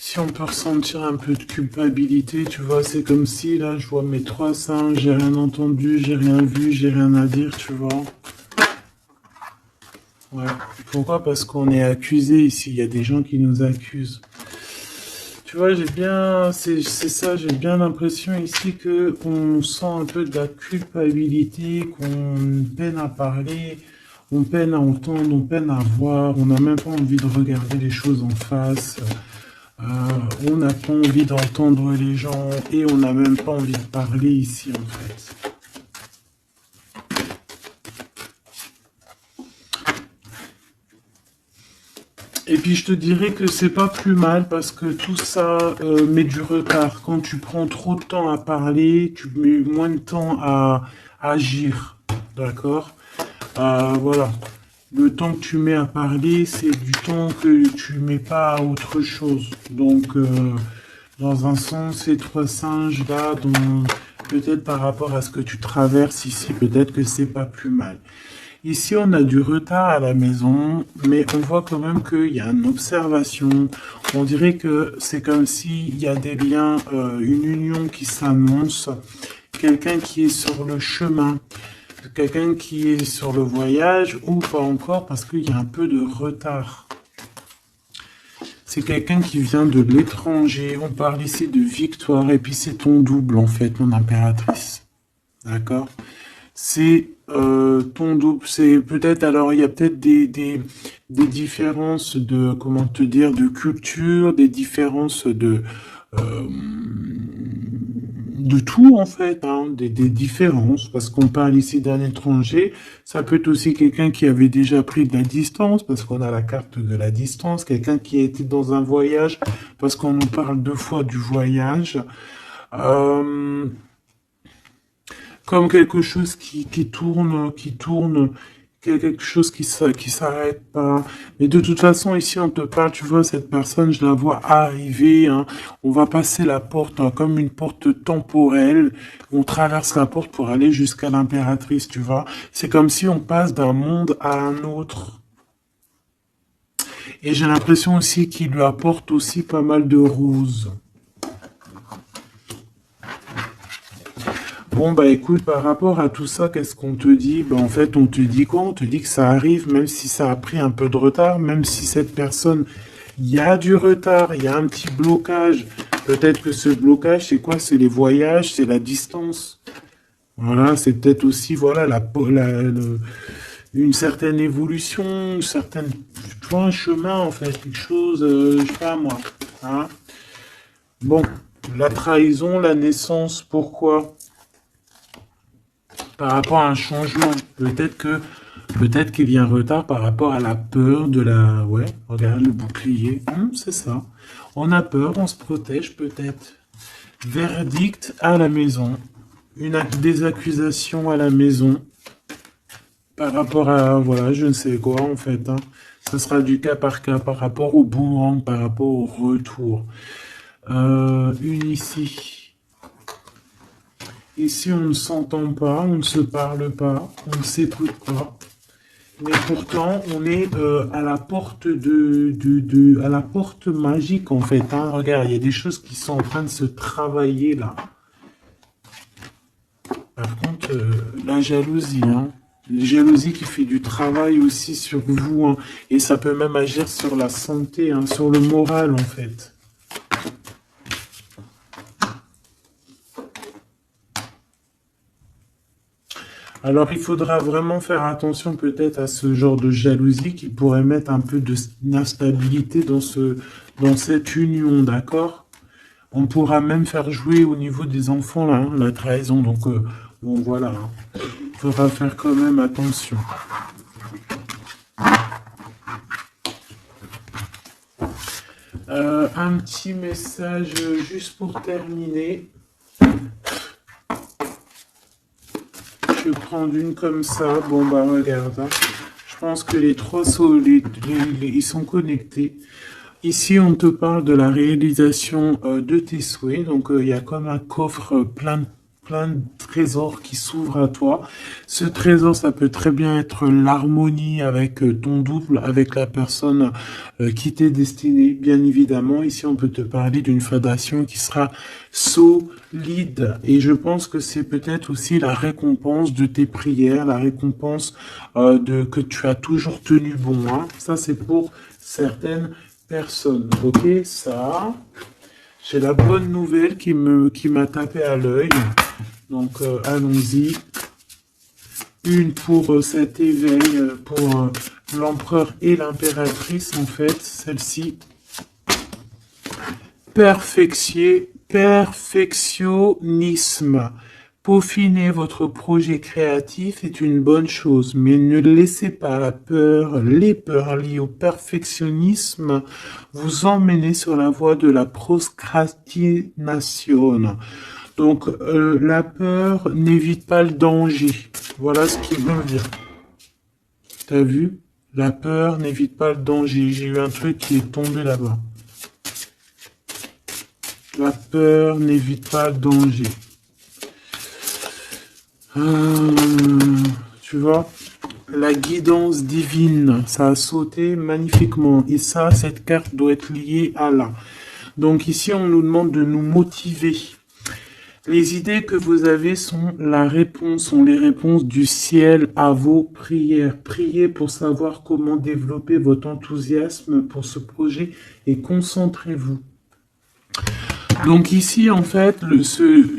Si on peut ressentir un peu de culpabilité, tu vois, c'est comme si là je vois mes 3 j'ai rien entendu, j'ai rien vu, j'ai rien à dire, tu vois. Ouais. Pourquoi? Parce qu'on est accusé ici, il y a des gens qui nous accusent. Tu vois, j'ai bien, c'est ça, j'ai bien l'impression ici que on sent un peu de la culpabilité, qu'on peine à parler, on peine à entendre, on peine à voir, on n'a même pas envie de regarder les choses en face. On n'a pas envie d'entendre les gens et on n'a même pas envie de parler ici en fait. Et puis je te dirais que c'est pas plus mal parce que tout ça met du retard. Quand tu prends trop de temps à parler, tu mets moins de temps à agir. D'accord? Voilà. Le temps que tu mets à parler, c'est du temps que tu mets pas à autre chose. Donc, dans un sens, ces trois singes là, peut-être par rapport à ce que tu traverses ici, peut-être que c'est pas plus mal. Ici, on a du retard à la maison, mais on voit quand même qu'il y a une observation. On dirait que c'est comme s'il y a des liens, une union qui s'annonce, quelqu'un qui est sur le chemin, quelqu'un qui est sur le voyage, ou pas encore, parce qu'il y a un peu de retard. C'est quelqu'un qui vient de l'étranger. On parle ici de victoire, et puis c'est ton double, en fait, mon impératrice. D'accord? C'est ton double, c'est peut-être, alors il y a peut-être des différences de, comment te dire, de culture, des différences euh, de tout en fait, hein, des différences, parce qu'on parle ici d'un étranger, ça peut être aussi quelqu'un qui avait déjà pris de la distance, parce qu'on a la carte de la distance, quelqu'un qui a été dans un voyage, parce qu'on nous parle deux fois du voyage. Euh, Comme quelque chose qui tourne, quelque chose qui s'arrête pas. Mais de toute façon, ici, on te parle, tu vois, cette personne, je la vois arriver, hein. On va passer la porte, hein, comme une porte temporelle. On traverse la porte pour aller jusqu'à l'impératrice, tu vois. C'est comme si on passe d'un monde à un autre. Et j'ai l'impression aussi qu'il lui apporte aussi pas mal de roses. Bon, bah écoute, par rapport à tout ça, qu'est-ce qu'on te dit? Bah en fait, on te dit quoi? On te dit que ça arrive, même si ça a pris un peu de retard, même si cette personne, il y a du retard, il y a un petit blocage. Peut-être que ce blocage, c'est quoi? C'est les voyages, c'est la distance. Voilà, c'est peut-être aussi, voilà, une certaine évolution, une certaine, tu vois, un chemin, en fait, quelque chose, je sais pas moi. Hein. Bon, la trahison, la naissance, pourquoi? Par rapport à un changement. Peut-être qu'il y a un retard par rapport à la peur de la... Ouais, regarde le bouclier. C'est ça. On a peur, on se protège peut-être. Verdict à la maison. Des accusations à la maison. Par rapport à... Voilà, je ne sais quoi en fait. Hein. Ce sera du cas par rapport au boomerang, par rapport au retour. Une ici. Ici, on ne s'entend pas, on ne se parle pas, on ne s'écoute pas. Mais pourtant, on est à la porte à la porte magique en fait. Hein. Regarde, il y a des choses qui sont en train de se travailler là. Par contre, la jalousie, hein. La jalousie qui fait du travail aussi sur vous, hein. Et ça peut même agir sur la santé, hein, sur le moral en fait. Alors, il faudra vraiment faire attention peut-être à ce genre de jalousie qui pourrait mettre un peu d'instabilité dans cette union, d'accord? On pourra même faire jouer au niveau des enfants, là, hein, la trahison. Donc, bon, voilà. Hein. Il faudra faire quand même attention. Un petit message juste pour terminer. Je vais prendre une comme ça. Bon, bah, regarde. Hein. Je pense que les trois sont, ils sont connectés. Ici, on te parle de la réalisation de tes souhaits. Donc, il y a comme un coffre plein de trésors qui s'ouvrent à toi. Ce trésor, ça peut très bien être l'harmonie avec ton double, avec la personne qui t'est destinée, bien évidemment. Ici, on peut te parler d'une fondation qui sera solide. Et je pense que c'est peut-être aussi la récompense de tes prières, la récompense que tu as toujours tenu bon. Hein. Ça, c'est pour certaines personnes. Ok, ça... J'ai la bonne nouvelle qui m'a tapé à l'œil. Donc, allons-y. Une pour cet éveil, pour l'empereur et l'impératrice, en fait. Celle-ci. Perfectionnisme. Peaufiner votre projet créatif est une bonne chose, mais ne laissez pas la peur, les peurs liées au perfectionnisme vous emmener sur la voie de la procrastination. Donc, la peur n'évite pas le danger. Voilà ce qu'il veut dire. T'as vu? La peur n'évite pas le danger. J'ai eu un truc qui est tombé là-bas. La peur n'évite pas le danger. Tu vois, la guidance divine, ça a sauté magnifiquement. Et ça, cette carte doit être liée à là. Donc ici, on nous demande de nous motiver. Les idées que vous avez sont la réponse, sont les réponses du ciel à vos prières. Priez pour savoir comment développer votre enthousiasme pour ce projet et concentrez-vous. Donc ici, en fait,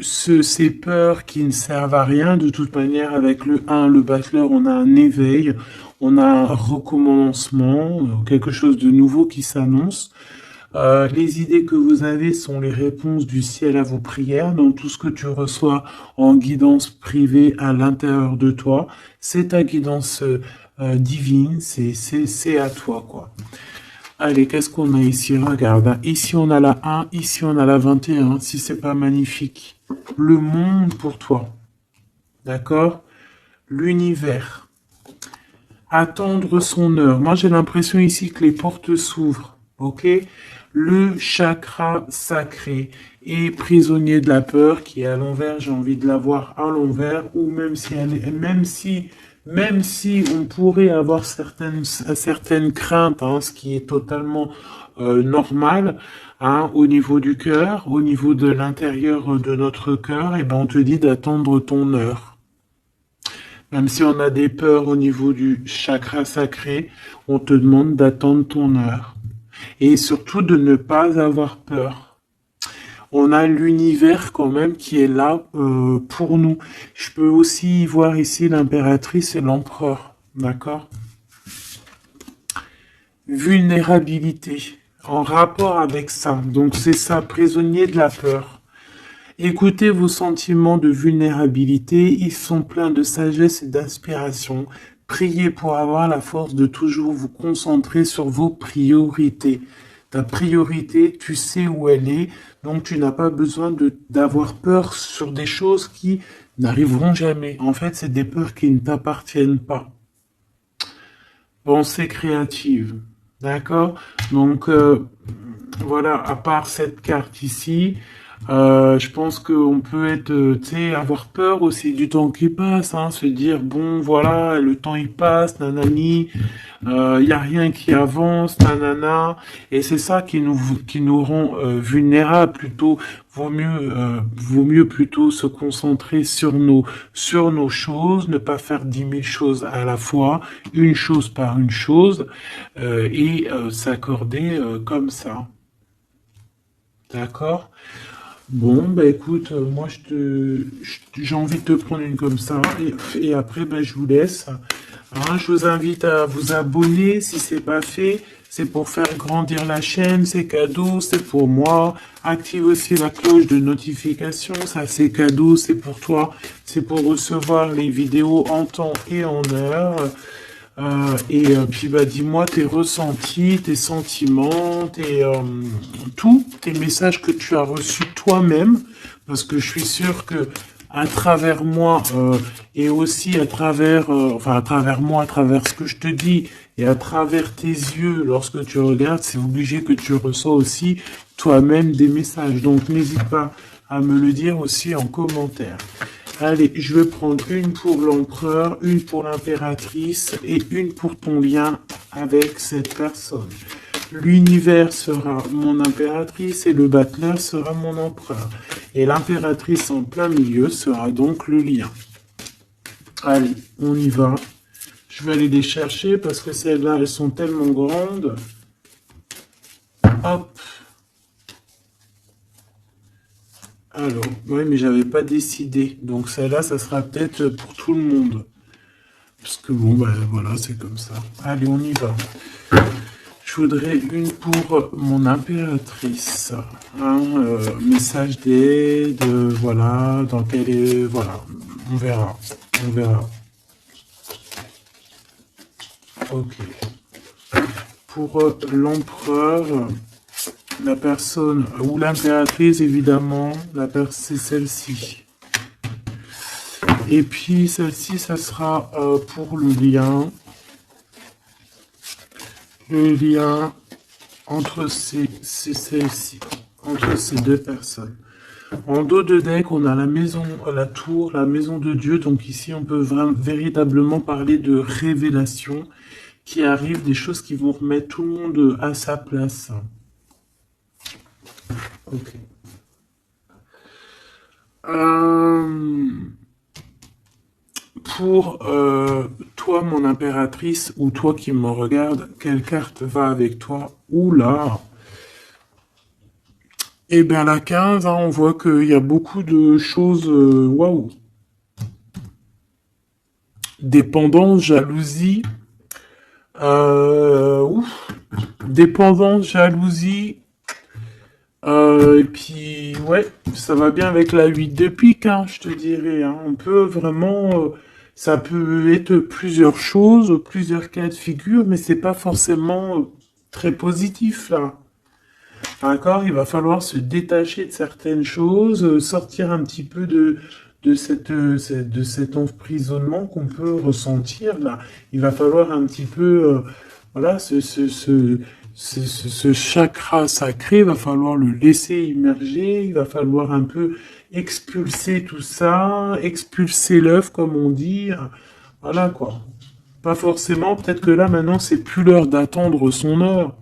ces peurs qui ne servent à rien, de toute manière, avec le 1, le battleur, on a un éveil, on a un recommencement, quelque chose de nouveau qui s'annonce. Les idées que vous avez sont les réponses du ciel à vos prières, donc tout ce que tu reçois en guidance privée à l'intérieur de toi, c'est ta guidance divine, c'est à toi, quoi. Allez, qu'est-ce qu'on a ici? Regarde, hein. Ici on a la 1, ici on a la 21, si c'est pas magnifique. Le monde pour toi, d'accord? L'univers. Attendre son heure. Moi j'ai l'impression ici que les portes s'ouvrent, ok? Le chakra sacré est prisonnier de la peur qui est à l'envers, j'ai envie de la voir à l'envers, ou même si on pourrait avoir certaines craintes, hein, ce qui est totalement normal, hein, au niveau du cœur, au niveau de l'intérieur de notre cœur, et ben on te dit d'attendre ton heure. Même si on a des peurs au niveau du chakra sacré, on te demande d'attendre ton heure. Et surtout de ne pas avoir peur. On a l'univers quand même qui est là pour nous. Je peux aussi voir ici l'impératrice et l'empereur. D'accord? Vulnérabilité. En rapport avec ça. Donc c'est ça, prisonnier de la peur. Écoutez vos sentiments de vulnérabilité. Ils sont pleins de sagesse et d'inspiration. Priez pour avoir la force de toujours vous concentrer sur vos priorités. Ta priorité, tu sais où elle est, donc tu n'as pas besoin d'avoir peur sur des choses qui n'arriveront jamais. En fait, c'est des peurs qui ne t'appartiennent pas. Pensée créative, d'accord? Donc, voilà, à part cette carte ici, je pense qu'on peut être, tu sais, avoir peur aussi du temps qui passe, hein, se dire, bon, voilà, le temps il passe, nanani, il y a rien qui avance, nanana, et c'est ça qui nous rend vulnérables. Plutôt, vaut mieux plutôt se concentrer sur nos choses, ne pas faire 10 000 choses à la fois, une chose par une chose, et s'accorder comme ça. D'accord? Bon, bah écoute, moi j'ai envie de te prendre une comme ça, et après, bah, je vous laisse. Hein, je vous invite à vous abonner si c'est pas fait. C'est pour faire grandir la chaîne, c'est cadeau, c'est pour moi. Active aussi la cloche de notification, ça c'est cadeau, c'est pour toi. C'est pour recevoir les vidéos en temps et en heure. Puis bah dis-moi tes ressentis, tes sentiments, tes messages que tu as reçus toi-même, parce que je suis sûr que à travers moi et aussi à travers moi, à travers ce que je te dis et à travers tes yeux lorsque tu regardes, c'est obligé que tu reçois aussi toi-même des messages. Donc n'hésite pas à me le dire aussi en commentaire. Allez, je vais prendre une pour l'empereur, une pour l'impératrice et une pour ton lien avec cette personne. L'univers sera mon impératrice et le battleur sera mon empereur. Et l'impératrice en plein milieu sera donc le lien. Allez, on y va. Je vais aller les chercher parce que celles-là, elles sont tellement grandes. Hop. Alors, oui, mais j'avais pas décidé. Donc celle-là, ça sera peut-être pour tout le monde. Parce que bon, ben voilà, c'est comme ça. Allez, on y va. Je voudrais une pour mon impératrice. Hein, message d'aide, voilà, dans quel est... Voilà, on verra. On verra. Ok. Pour l'empereur... La personne, ou l'impératrice, évidemment, c'est celle-ci. Et puis, celle-ci, ça sera pour le lien. le lien entre celle-ci, entre ces deux personnes. En dos de deck, on a la maison, la tour, la maison de Dieu. Donc ici, on peut véritablement parler de révélation qui arrive, des choses qui vont remettre tout le monde à sa place. Ok. Pour toi, mon impératrice, ou toi qui me regarde, quelle carte va avec toi? Oula! Eh bien, la 15, hein, on voit qu'il y a beaucoup de choses... Waouh! Dépendance, jalousie... ouf! Dépendance, jalousie... et puis, ouais, ça va bien avec la 8 de pique, hein, je te dirais. Hein. On peut vraiment... ça peut être plusieurs choses, plusieurs cas de figure, mais c'est pas forcément très positif, là. D'accord, il va falloir se détacher de certaines choses, sortir un petit peu de cet emprisonnement qu'on peut ressentir là. Il va falloir un petit peu, voilà, ce chakra sacré, il va falloir le laisser immerger, il va falloir un peu expulser tout ça, expulser l'œuf comme on dit, voilà quoi. Pas forcément, peut-être que là maintenant c'est plus l'heure d'attendre son heure.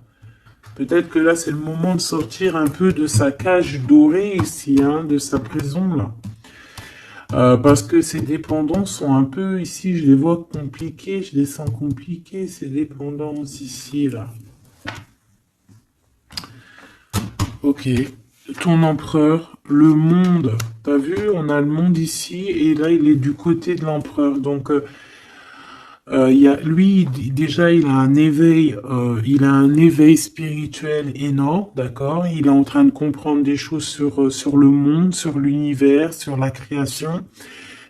Peut-être que là, c'est le moment de sortir un peu de sa cage dorée ici, hein, de sa prison, là. Parce que ces dépendances sont un peu, ici, je les vois compliquées, je les sens compliquées, ces dépendances ici, là. Ok. Ton empereur, le monde. T'as vu, on a le monde ici, et là, il est du côté de l'empereur. Donc, lui, déjà, il a un éveil spirituel énorme, d'accord? Il est en train de comprendre des choses sur le monde, sur l'univers, sur la création.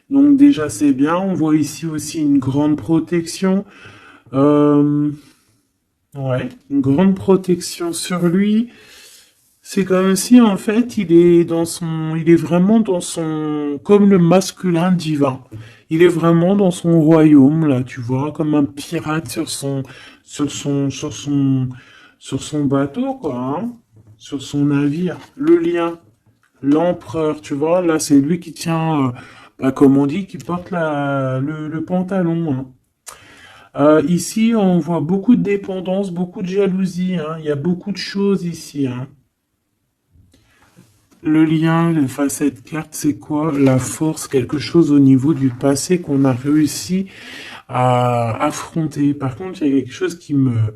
Donc déjà, c'est bien. On voit ici aussi une grande protection. Euh, ouais, une grande protection sur lui. C'est comme si, en fait, il est vraiment dans son, comme le masculin divin. Il est vraiment dans son royaume, là, tu vois, comme un pirate sur son bateau, quoi, hein, sur son navire. Le lien, l'empereur, tu vois, là, c'est lui qui tient, comme on dit, qui porte le pantalon, hein. Ici, on voit beaucoup de dépendance, beaucoup de jalousie, hein. Il y a beaucoup de choses ici, hein. Le lien face à cette carte, c'est quoi? La force, quelque chose au niveau du passé qu'on a réussi à affronter. Par contre, il y a quelque chose qui me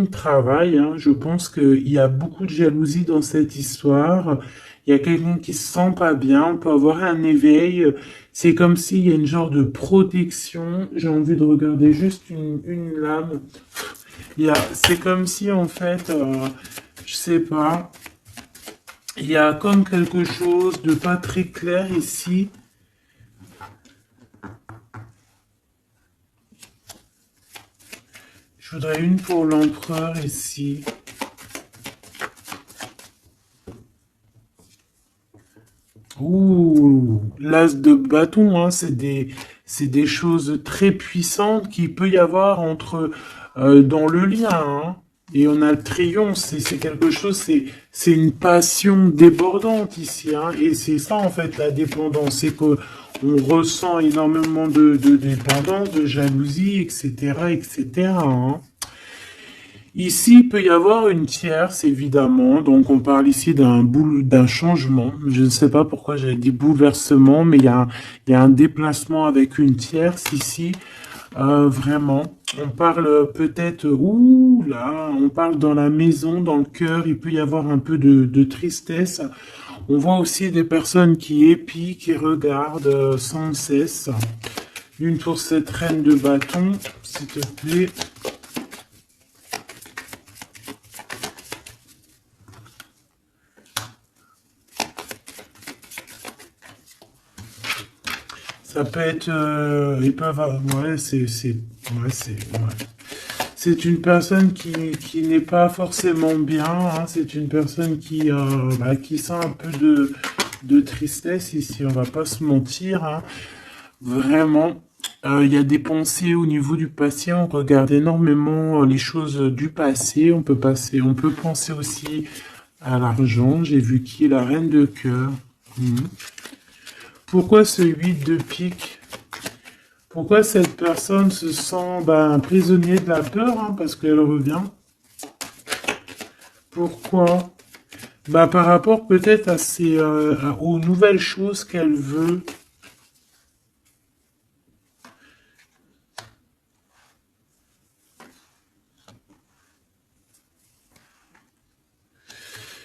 travaille, hein. Je pense qu'il y a beaucoup de jalousie dans cette histoire. Il y a quelqu'un qui se sent pas bien. On peut avoir un éveil. C'est comme s'il y a une genre de protection. J'ai envie de regarder juste une lame. C'est comme si, en fait, je sais pas. Il y a comme quelque chose de pas très clair ici. Je voudrais une pour l'empereur ici. Ouh, l'as de bâton, hein, c'est des choses très puissantes qu'il peut y avoir dans le lien, hein. Et on a le triomphe, c'est quelque chose, c'est une passion débordante ici, hein. Et c'est ça, en fait, la dépendance, c'est que on ressent énormément de dépendance, de jalousie, etc., etc., hein. Ici, il peut y avoir une tierce, évidemment. Donc, on parle ici d'un changement. Je ne sais pas pourquoi j'avais dit bouleversement, mais il y a un déplacement avec une tierce ici. Vraiment. On parle peut-être, ouh là, on parle dans la maison, dans le cœur. Il peut y avoir un peu de tristesse. On voit aussi des personnes qui épient, qui regardent sans cesse. Une pour cette reine de bâton, s'il te plaît. Ça peut être, ils peuvent, ouais, c'est une personne qui n'est pas forcément bien, hein. C'est une personne qui sent un peu de tristesse ici. On va pas se mentir, hein. Vraiment. Il y a des pensées au niveau du passé. On regarde énormément les choses du passé. On peut penser aussi à l'argent. J'ai vu qui est la reine de cœur. Mhm. Pourquoi ce 8 de pique? Pourquoi cette personne se sent prisonnier de la peur, hein, parce qu'elle revient? Pourquoi? Par rapport peut-être à aux nouvelles choses qu'elle veut.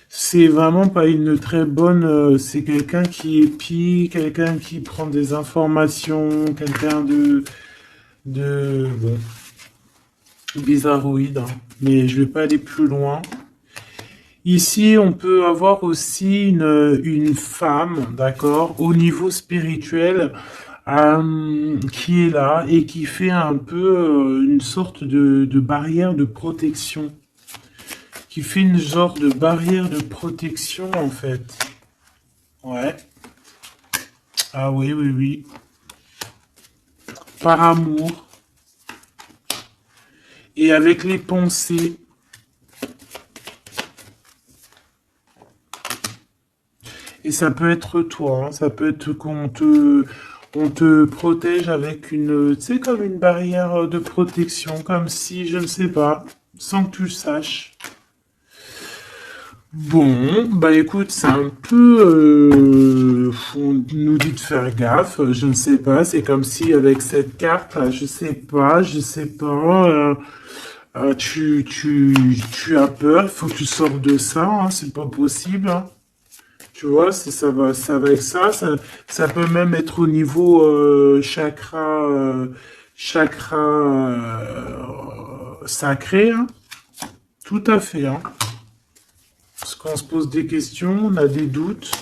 C'est vraiment pas une très bonne. C'est quelqu'un qui épie, quelqu'un qui prend des informations, quelqu'un bon, bizarroïde, hein. Mais je vais pas aller plus loin. Ici, on peut avoir aussi une femme, d'accord, au niveau spirituel, qui est là et qui fait un peu une sorte de barrière de protection. Qui fait une genre de barrière de protection, en fait. Ouais. Ah oui, oui, oui. Par amour. Et avec les pensées. Et ça peut être toi, hein, ça peut être on te protège avec une, tu sais, comme une barrière de protection, comme si, je ne sais pas, sans que tu le saches. Bon, écoute, c'est un peu, on nous dit de faire gaffe, je ne sais pas, c'est comme si avec cette carte, là, je sais pas, tu as peur, il faut que tu sortes de ça, hein, c'est pas possible, hein. Tu vois, ça va avec ça peut même être au niveau chakra sacré, hein. Tout à fait, hein. Parce qu'on se pose des questions, on a des doutes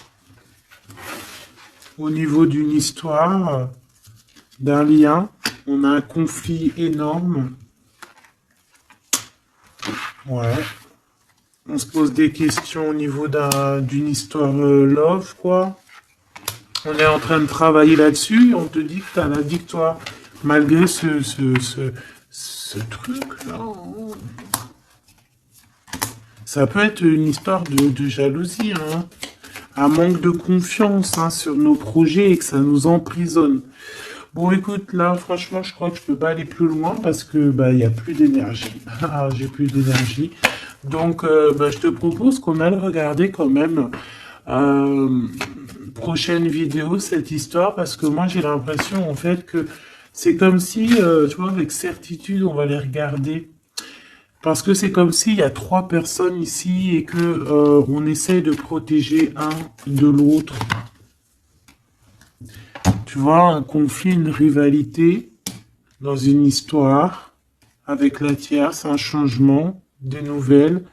au niveau d'une histoire, d'un lien, on a un conflit énorme. Ouais. On se pose des questions au niveau d'une histoire love, quoi. On est en train de travailler là-dessus et on te dit que tu as la victoire. Malgré ce truc-là. Ça peut être une histoire de jalousie, hein. Un manque de confiance, hein, sur nos projets et que ça nous emprisonne. Bon, écoute, là, franchement, je crois que je peux pas aller plus loin parce que il y a plus d'énergie. Ah, j'ai plus d'énergie. Donc, je te propose qu'on aille regarder quand même prochaine vidéo cette histoire parce que moi j'ai l'impression en fait que c'est comme si, tu vois, avec certitude on va les regarder parce que c'est comme s'il y a trois personnes ici et que on essaye de protéger un de l'autre. Tu vois, un conflit, une rivalité dans une histoire avec la tierce, un changement, des nouvelles.